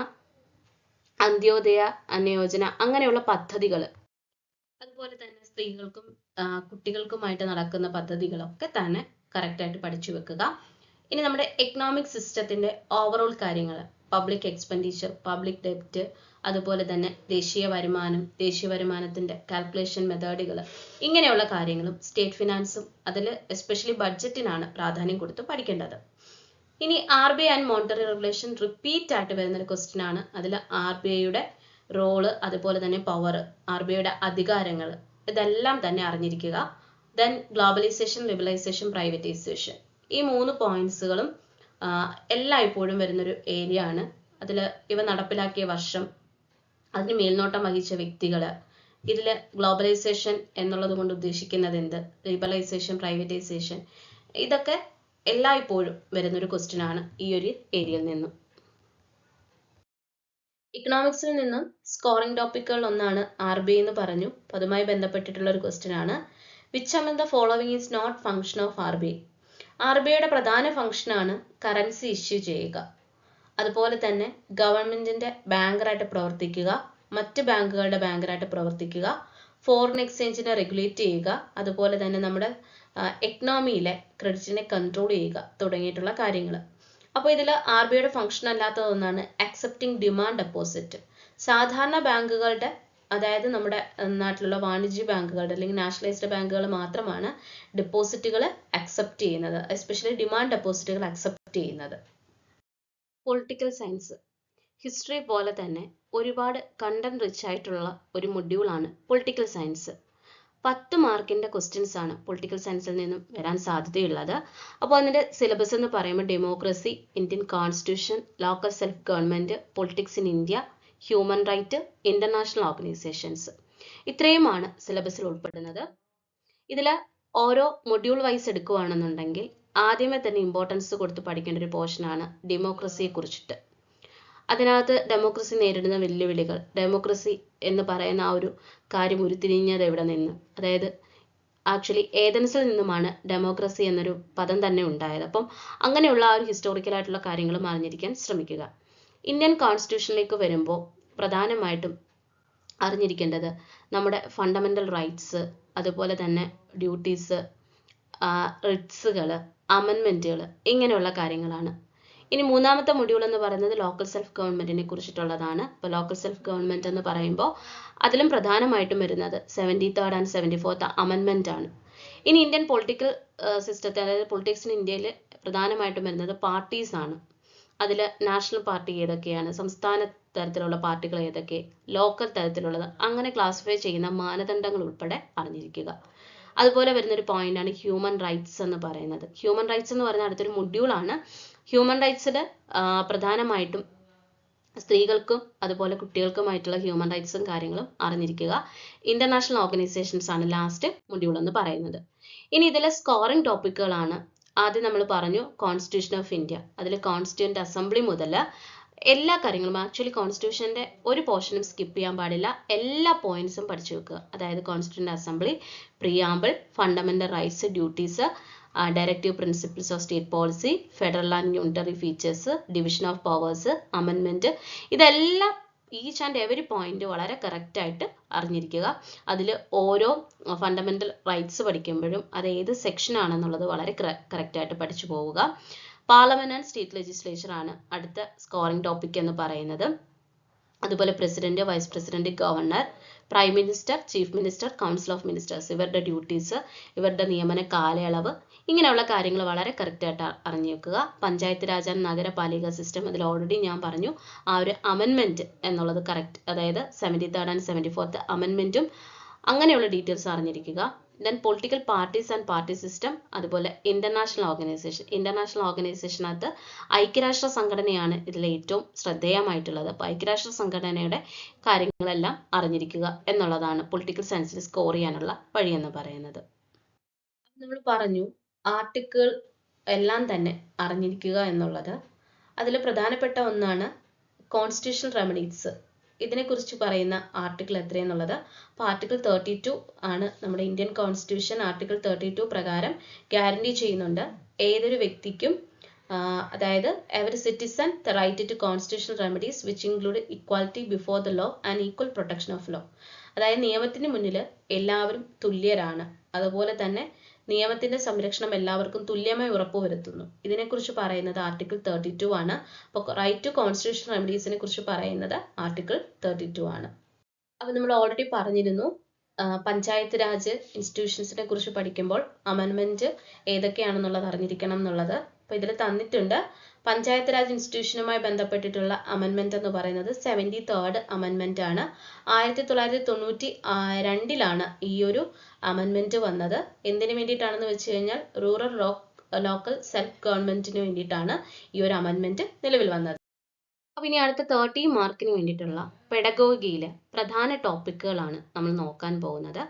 അന്ത്യോദയ അന്നയോജന, അങ്ങനെയുള്ള പദ്ധതികൾ, അതുപോലെ തന്നെ സ്ത്രീകൾക്കും കുട്ടികൾക്കുമായിട്ട് നടക്കുന്ന പദ്ധതികളൊക്കെ തന്നെ കറക്റ്റായിട്ട് പഠിച്ചു വെക്കുക. ഇനി നമ്മുടെ എക്കണോമിക് സിസ്റ്റത്തിന്റെ ഓവറോൾ കാര്യങ്ങൾ, പബ്ലിക് എക്സ്പെൻഡിച്ചർ, പബ്ലിക് ഡെപ്റ്റ്, അതുപോലെ തന്നെ ദേശീയ വരുമാനത്തിന്റെ കാൽക്കുലേഷൻ മെത്തേഡുകൾ, ഇങ്ങനെയുള്ള കാര്യങ്ങളും സ്റ്റേറ്റ് ഫിനാൻസും അതിൽ എസ്പെഷ്യലി ബഡ്ജറ്റിനാണ് പ്രാധാന്യം കൊടുത്ത് പഠിക്കേണ്ടത്. ഇനി RBI and monetary regulation repeat ആയിട്ട് വരുന്നൊരു ക്വസ്റ്റ്യൻ ആണ്. അതിൽ RBIയുടെ റോള്, അതുപോലെ തന്നെ പവർ, RBIയുടെ അധികാരങ്ങൾ, ഇതെല്ലാം തന്നെ അറിഞ്ഞിരിക്കുക. ദെൻ ഗ്ലോബലൈസേഷൻ, ലിബറലൈസേഷൻ, പ്രൈവറ്റൈസേഷൻ, ഈ 3 പോയിന്റ്സുകളും എല്ലായ്പ്പോഴും വരുന്നൊരു ഏരിയ ആണ്. അതിൽ ഇവ നടപ്പിലാക്കിയ വർഷം, അതിന് മേൽനോട്ടം വഹിച്ച വ്യക്തികൾ, ഇതിൽ ഗ്ലോബലൈസേഷൻ എന്നുള്ളത് കൊണ്ട് ഉദ്ദേശിക്കുന്നത് എന്ത്, ലിബറലൈസേഷൻ, പ്രൈവറ്റൈസേഷൻ, ഇതൊക്കെ എല്ലായ്പ്പോഴും വരുന്നൊരു ക്വസ്റ്റ്യൻ ആണ് ഈ ഒരു ഏരിയയിൽ നിന്നും. ഇക്കണോമിക്സിൽ നിന്നും സ്കോറിംഗ് ടോപ്പിക്കുകൾ ഒന്നാണ് RBI എന്ന് പറഞ്ഞു. അപ്പോൾ അതുമായി ബന്ധപ്പെട്ടിട്ടുള്ള ഒരു ക്വസ്റ്റ്യൻ ആണ്. Which among the following is not function of RBI? RBIയുടെ പ്രധാന ഫംഗ്ഷൻ ആണ് കറൻസി ഇഷ്യൂ ചെയ്യുക, അതുപോലെ തന്നെ ഗവൺമെന്റിന്റെ ബാങ്കറായിട്ട് പ്രവർത്തിക്കുക, മറ്റ് ബാങ്കുകളുടെ ബാങ്കറായിട്ട് പ്രവർത്തിക്കുക, ഫോറിൻ എക്സ്ചേഞ്ചിനെ റെഗുലേറ്റ് ചെയ്യുക, അതുപോലെ തന്നെ നമ്മുടെ എക്കണോമിയിലെ ക്രെഡിറ്റിനെ കൺട്രോൾ ചെയ്യുക തുടങ്ങിയിട്ടുള്ള കാര്യങ്ങൾ. അപ്പോൾ ഇതിൽ RBIയുടെ ഫംഗ്ഷൻ അല്ലാത്ത ഒന്നാണ് അക്സെപ്റ്റിംഗ് ഡിമാൻഡ് ഡെപ്പോസിറ്റ്. സാധാരണ ബാങ്കുകളുടെ, അതായത് നമ്മുടെ നാട്ടിലുള്ള വാണിജ്യ ബാങ്കുകളുടെ അല്ലെങ്കിൽ നാഷണലൈസ്ഡ് ബാങ്കുകൾ മാത്രമാണ് ഡെപ്പോസിറ്റുകൾ അക്സെപ്റ്റ് ചെയ്യുന്നത്, എസ്പെഷ്യലി ഡിമാൻഡ് ഡെപ്പോസിറ്റുകൾ അക്സെപ്റ്റ് ചെയ്യുന്നത്. പൊളിറ്റിക്കൽ സയൻസ് ഹിസ്റ്ററി പോലെ തന്നെ ഒരുപാട് കണ്ടന്റ് റിച്ച് ആയിട്ടുള്ള ഒരു മൊഡ്യൂളാണ് പൊളിറ്റിക്കൽ സയൻസ്. 10 മാർക്കിന്റെ ക്വസ്റ്റ്യൻസ് ആണ് പൊളിറ്റിക്കൽ സയൻസിൽ നിന്നും വരാൻ സാധ്യതയുള്ളത്. അപ്പോൾ അതിന്റെ സിലബസ് എന്ന് പറയുമ്പോൾ democracy, Indian constitution, local self government, politics in India, human right, international organisations, ഇത്രയുമാണ് സിലബസിൽ ഉൾപ്പെടുന്നത്. ഇതിൽ ഓരോ മൊഡ്യൂൾ വൈസ് എടുക്കുകയാണെന്നുണ്ടെങ്കിൽ ആദ്യമേ തന്നെ ഇമ്പോർട്ടൻസ് കൊടുത്ത് പഠിക്കേണ്ട ഒരു പോർഷനാണ് ഡെമോക്രസിയെ കുറിച്ചിട്ട്. അതിനകത്ത് ഡെമോക്രസി നേരിടുന്ന വെല്ലുവിളികൾ, ഡെമോക്രസി എന്ന് പറയുന്ന ആ ഒരു കാര്യം ഉരുത്തിരിഞ്ഞത് എവിടെ നിന്ന്, അതായത് ആക്ച്വലി ഏതൻസിൽ നിന്നുമാണ് ഡെമോക്രസി എന്നൊരു പദം തന്നെ ഉണ്ടായത്. അപ്പം അങ്ങനെയുള്ള ആ ഒരു ഹിസ്റ്റോറിക്കലായിട്ടുള്ള കാര്യങ്ങളും അറിഞ്ഞിരിക്കാൻ ശ്രമിക്കുക. ഇന്ത്യൻ കോൺസ്റ്റിറ്റ്യൂഷനിലേക്ക് വരുമ്പോൾ പ്രധാനമായിട്ടും അറിഞ്ഞിരിക്കേണ്ടത് നമ്മുടെ ഫണ്ടമെന്റൽ റൈറ്റ്സ്, അതുപോലെ തന്നെ ഡ്യൂട്ടീസ്, റിട്സുകൾ, അമെൻമെന്റുകൾ, ഇങ്ങനെയുള്ള കാര്യങ്ങളാണ്. ഇനി മൂന്നാമത്തെ മൊഡ്യൂൾ എന്ന് പറയുന്നത് ലോക്കൽ സെൽഫ് ഗവൺമെന്റിനെ കുറിച്ചിട്ടുള്ളതാണ്. അപ്പോൾ ലോക്കൽ സെൽഫ് ഗവൺമെന്റ് എന്ന് പറയുമ്പോൾ അതിലും പ്രധാനമായിട്ടും വരുന്നത് 73rd and 74th അമെൻമെന്റ് ആണ്. ഇനി ഇന്ത്യൻ പൊളിറ്റിക്കൽ സിസ്റ്റത്തെ, അതായത് പൊളിറ്റിക്സ് ഇൻ ഇന്ത്യയിൽ പ്രധാനമായിട്ടും വരുന്നത് പാർട്ടീസ് ആണ്. അതിൽ നാഷണൽ പാർട്ടി ഏതൊക്കെയാണ്, സംസ്ഥാന തരത്തിലുള്ള പാർട്ടികൾ ഏതൊക്കെ, ലോക്കൽ തരത്തിലുള്ളത്, അങ്ങനെ ക്ലാസിഫൈ ചെയ്യുന്ന മാനദണ്ഡങ്ങൾ ഉൾപ്പെടെ അറിഞ്ഞിരിക്കുക. അതുപോലെ വരുന്നൊരു പോയിന്റാണ് ഹ്യൂമൻ റൈറ്റ്സ് എന്ന് പറയുന്നത്. ഹ്യൂമൻ റൈറ്റ്സ് എന്ന് പറയുന്ന അടുത്തൊരു മൊഡ്യൂളാണ്. ഹ്യൂമൻ റൈറ്റ്സിൽ പ്രധാനമായിട്ടും സ്ത്രീകൾക്കും അതുപോലെ കുട്ടികൾക്കുമായിട്ടുള്ള ഹ്യൂമൻ റൈറ്റ്സും കാര്യങ്ങളും അറിഞ്ഞിരിക്കുക. ഇന്റർനാഷണൽ ഓർഗനൈസേഷൻസ് ആണ് ലാസ്റ്റ് മൊഡ്യൂൾ എന്ന് പറയുന്നത്. ഇനി ഇതിലെ സ്കോറിംഗ് ടോപ്പിക്കുകളാണ്. ആദ്യം നമ്മൾ പറഞ്ഞു കോൺസ്റ്റിറ്റ്യൂഷൻ ഓഫ് ഇന്ത്യ. അതിൽ കോൺസ്റ്റിറ്റ്യൂന്റ് അസംബ്ലി മുതൽ എല്ലാ കാര്യങ്ങളും, ആക്ച്വലി കോൺസ്റ്റിറ്റ്യൂഷന്റെ ഒരു പോർഷനും സ്കിപ്പ് ചെയ്യാൻ പാടില്ല, എല്ലാ പോയിന്റ്സും പഠിച്ചു വെക്കുക. അതായത് constituent assembly, preamble, fundamental rights, duties, directive principles of state policy, federal and unitary features, division of powers, അമെൻമെന്റ്, ഇതെല്ലാം ഈച്ച് ആൻഡ് എവറി പോയിന്റ് വളരെ കറക്റ്റ് ആയിട്ട് അറിഞ്ഞിരിക്കുക. അതിൽ ഓരോ ഫണ്ടമെന്റൽ റൈറ്റ്സ് പഠിക്കുമ്പോഴും അത് ഏത് സെക്ഷൻ ആണെന്നുള്ളത് വളരെ കറക്റ്റ് ആയിട്ട് പഠിച്ചു പോവുക. പാർലമെന്റ് ആൻഡ് സ്റ്റേറ്റ് ലെജിസ്ലേച്ചർ ആണ് അടുത്ത സ്കോറിംഗ് ടോപ്പിക് എന്ന് പറയുന്നത്. അതുപോലെ president, vice president, governor, prime minister, chief minister, council of ministers, ഇവരുടെ ഡ്യൂട്ടീസ്, ഇവരുടെ നിയമന കാലയളവ്, ഇങ്ങനെയുള്ള കാര്യങ്ങൾ വളരെ കറക്റ്റ് ആയിട്ട് അറിഞ്ഞു വെക്കുക. പഞ്ചായത്ത് രാജ് ആൻഡ് നഗരപാലിക സിസ്റ്റം, അതിൽ ഓൾറെഡി ഞാൻ പറഞ്ഞു ആ ഒരു അമെൻമെന്റ് എന്നുള്ളത് കറക്റ്റ്, അതായത് 73rd and 74th അമെൻമെന്റും അങ്ങനെയുള്ള ഡീറ്റെയിൽസ് അറിഞ്ഞിരിക്കുക. Then political parties and party system, അതുപോലെ ഇന്റർനാഷണൽ ഓർഗനൈസേഷൻ. ഇന്റർനാഷണൽ ഓർഗനൈസേഷനകത്ത് ഐക്യരാഷ്ട്ര സംഘടനയാണ് ഇതിൽ ഏറ്റവും ശ്രദ്ധേയമായിട്ടുള്ളത്. അപ്പോൾ ഐക്യരാഷ്ട്ര സംഘടനയുടെ കാര്യങ്ങളെല്ലാം അറിഞ്ഞിരിക്കുക എന്നുള്ളതാണ് പൊളിറ്റിക്കൽ സയൻസിൽ സ്കോർ ചെയ്യാനുള്ള വഴി എന്ന് പറയുന്നത്. നമ്മൾ പറഞ്ഞു ആർട്ടിക്കിൾ എല്ലാം തന്നെ അറിഞ്ഞിരിക്കുക എന്നുള്ളത്. അതിൽ പ്രധാനപ്പെട്ട ഒന്നാണ് കോൺസ്റ്റിറ്റ്യൂഷണൽ റെമഡീസ്. ഇതിനെക്കുറിച്ച് പറയുന്ന ആർട്ടിക്കിൾ എത്രയെന്നുള്ളത്. അപ്പോൾ ആർട്ടിക്കിൾ 32 ആണ് നമ്മുടെ ഇന്ത്യൻ കോൺസ്റ്റിറ്റ്യൂഷൻ. ആർട്ടിക്കിൾ 32 പ്രകാരം ഗ്യാരണ്ടി ചെയ്യുന്നുണ്ട് ഏതൊരു വ്യക്തിക്കും, അതായത് every citizen the right to constitutional remedies which include equality before the law and equal protection of law. അതായത് നിയമത്തിന് മുന്നിൽ എല്ലാവരും തുല്യരാണ്, അതുപോലെ തന്നെ നിയമത്തിന്റെ സംരക്ഷണം എല്ലാവർക്കും തുല്യമായി ഉറപ്പുവരുത്തുന്നു. ഇതിനെക്കുറിച്ച് പറയുന്നത് ആർട്ടിക്കിൾ 32 ആണ്. അപ്പോൾ റൈറ്റ് ടു കോൺസ്റ്റിറ്റ്യൂഷണൽ റെമഡീസിനെ കുറിച്ച് പറയുന്നത് ആർട്ടിക്കിൾ 32 ആണ്. അപ്പോൾ നമ്മൾ ഓൾറെഡി പറഞ്ഞിരുന്നു പഞ്ചായത്ത് രാജ് ഇൻസ്റ്റിറ്റ്യൂഷൻസിനെ കുറിച്ച് പഠിക്കുമ്പോൾ അമെൻമെന്റ് ഏതൊക്കെയാണെന്നുള്ളത് അറിഞ്ഞിരിക്കണം എന്നുള്ളത്. അപ്പോൾ ഇതിൽ തന്നിട്ടുണ്ട്. പഞ്ചായത്ത് രാജ് ഇൻസ്റ്റിറ്റ്യൂഷനുമായി ബന്ധപ്പെട്ടിട്ടുള്ള അമെൻമെന്റ് എന്ന് പറയുന്നത് 73rd അമെൻമെന്റ് ആണ്. 1992 ഈ ഒരു അമെൻമെന്റ് വന്നത്. എന്തിനു വേണ്ടിയിട്ടാണെന്ന് വെച്ച് കഴിഞ്ഞാൽ റൂറൽ ലോക്കൽ സെൽഫ് ഗവൺമെന്റിന് വേണ്ടിയിട്ടാണ് ഈ ഒരു അമെൻമെന്റ് നിലവിൽ വന്നത്. അപ്പോൾ ഇനി അടുത്ത 30 മാർക്കിന് വേണ്ടിയിട്ടുള്ള പെഡഗോഗിയിലെ പ്രധാന ടോപ്പിക്കുകളാണ് നമ്മൾ നോക്കാൻ പോകുന്നത്.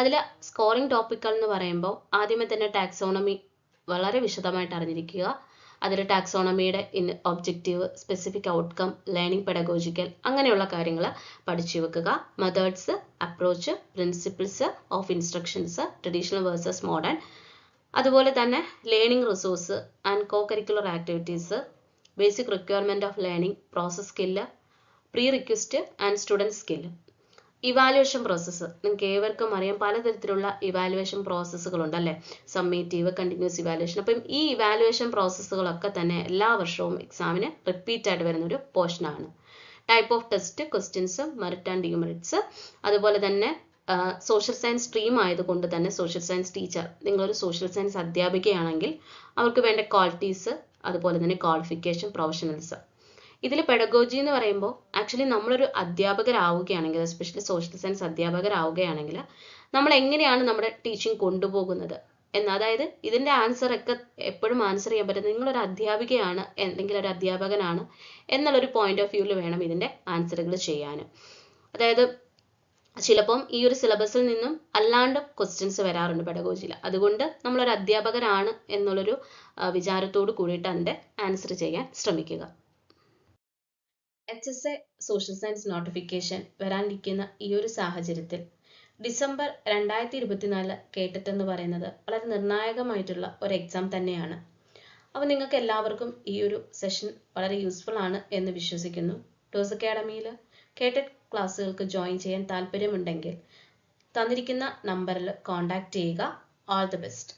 അതിൽ സ്കോറിംഗ് ടോപ്പിക്കുകൾ എന്ന് പറയുമ്പോൾ ആദ്യമേ തന്നെ ടാക്സോണമി വളരെ വിശദമായിട്ട് അറിഞ്ഞിരിക്കുക. അതിൽ ടാക്സോണമിയുടെ objective, specific outcome, learning pedagogical, അങ്ങനെയുള്ള കാര്യങ്ങൾ പഠിച്ചു വെക്കുക. Methods, approach, principles of instructions, traditional versus modern, അതുപോലെ തന്നെ learning resource and co curricular activities, basic requirement of learning, process skill, pre request and student skill. Evaluation process നിങ്ങൾക്ക് ഏവർക്കും അറിയാം, പലതരത്തിലുള്ള ഇവാലുവേഷൻ പ്രോസസ്സുകളുണ്ട് അല്ലേ. Summative, continuous evaluation. അപ്പം ഈ ഇവാലുവേഷൻ പ്രോസസ്സുകളൊക്കെ തന്നെ എല്ലാ വർഷവും എക്സാമിന് റിപ്പീറ്റ് ആയിട്ട് വരുന്ന ഒരു പോർഷനാണ്. Type of test, questions, merit and demerits, അതുപോലെ തന്നെ സോഷ്യൽ സയൻസ് സ്ട്രീം ആയതുകൊണ്ട് തന്നെ സോഷ്യൽ സയൻസ് ടീച്ചർ, നിങ്ങളൊരു സോഷ്യൽ സയൻസ് അധ്യാപികയാണെങ്കിൽ അവർക്ക് വേണ്ട ക്വാളിറ്റീസ്, അതുപോലെ തന്നെ ക്വാളിഫിക്കേഷൻ, പ്രൊഫഷണൽസ്. ഇതിൽ പെഡഗോജി എന്ന് പറയുമ്പോൾ ആക്ച്വലി നമ്മളൊരു അധ്യാപകരാവുകയാണെങ്കിൽ, എസ്പെഷ്യലി സോഷ്യൽ സയൻസ് അധ്യാപകരാവുകയാണെങ്കിൽ നമ്മൾ എങ്ങനെയാണ് നമ്മുടെ ടീച്ചിങ് കൊണ്ടുപോകുന്നത് എന്ന്, അതായത് ഇതിൻ്റെ ആൻസർ ഒക്കെ എപ്പോഴും ആൻസർ ചെയ്യാൻ പറ്റുന്നത് നിങ്ങളൊരു അധ്യാപികയാണ് അല്ലെങ്കിൽ ഒരു അധ്യാപകനാണ് എന്നുള്ളൊരു പോയിന്റ് ഓഫ് വ്യൂവിൽ വേണം ഇതിൻ്റെ ആൻസറുകൾ ചെയ്യാൻ. അതായത് ചിലപ്പം ഈ ഒരു സിലബസിൽ നിന്നും അല്ലാണ്ട് ക്വസ്റ്റ്യൻസ് വരാറുണ്ട് പെഡഗോജിയിൽ. അതുകൊണ്ട് നമ്മളൊരു അധ്യാപകരാണ് എന്നുള്ളൊരു വിചാരത്തോട് കൂടിയിട്ട് അതിൻ്റെ ആൻസർ ചെയ്യാൻ ശ്രമിക്കുക. HSA സോഷ്യൽ സയൻസ് നോട്ടിഫിക്കേഷൻ വരാനിരിക്കുന്ന ഈ ഒരു സാഹചര്യത്തിൽ ഡിസംബർ 2024 കേട്ടറ്റ് എന്ന് പറയുന്നത് വളരെ നിർണായകമായിട്ടുള്ള ഒരു എക്സാം തന്നെയാണ്. അപ്പോൾ നിങ്ങൾക്ക് എല്ലാവർക്കും ഈ ഒരു സെഷൻ വളരെ യൂസ്ഫുൾ ആണ് എന്ന് വിശ്വസിക്കുന്നു. ടോസ് അക്കാഡമിയിൽ കേട്ടറ്റ് ക്ലാസ്സുകൾക്ക് ജോയിൻ ചെയ്യാൻ താല്പര്യമുണ്ടെങ്കിൽ തന്നിരിക്കുന്ന നമ്പറിൽ കോൺടാക്റ്റ് ചെയ്യുക. All the best.